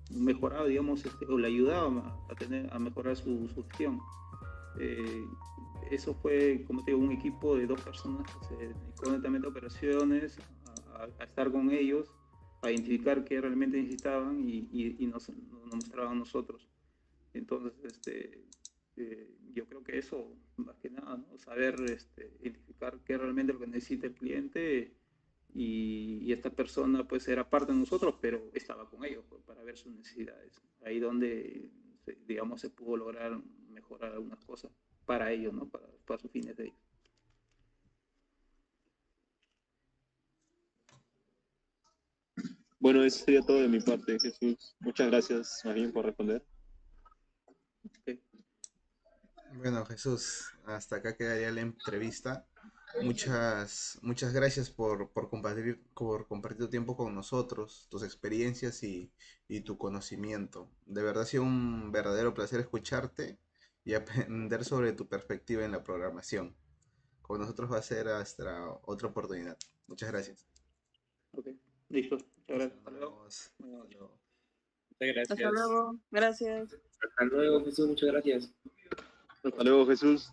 Mejoraba, digamos, o le ayudaba a mejorar su gestión. Eso fue, como te digo, un equipo de 2 personas que se dedicó netamente a operaciones, a estar con ellos, a identificar qué realmente necesitaban y nos mostraban a nosotros. Entonces, yo creo que eso, más que nada, ¿no? Saber identificar qué realmente es lo que necesita el cliente, y esta persona pues era parte de nosotros, pero estaba con ellos pues, para ver sus necesidades. Ahí donde, digamos, se pudo lograr mejorar algunas cosas para ellos, ¿no? Para sus fines de ellos. Bueno, eso sería todo de mi parte, Jesús. Muchas gracias, Marín, por responder. Okay. Bueno, Jesús, hasta acá quedaría la entrevista. muchas gracias por compartir tu tiempo con nosotros, tus experiencias y tu conocimiento. De verdad ha sido un verdadero placer escucharte y aprender sobre tu perspectiva en la programación. Con nosotros va a ser hasta otra oportunidad. Muchas gracias. Ok, listo. Muchas gracias. Hasta Nos luego. vemos. Buenas Hasta noches. luego. Muchas Hasta gracias. luego. Gracias. Hasta luego, Jesús, muchas gracias. Hasta luego, Jesús.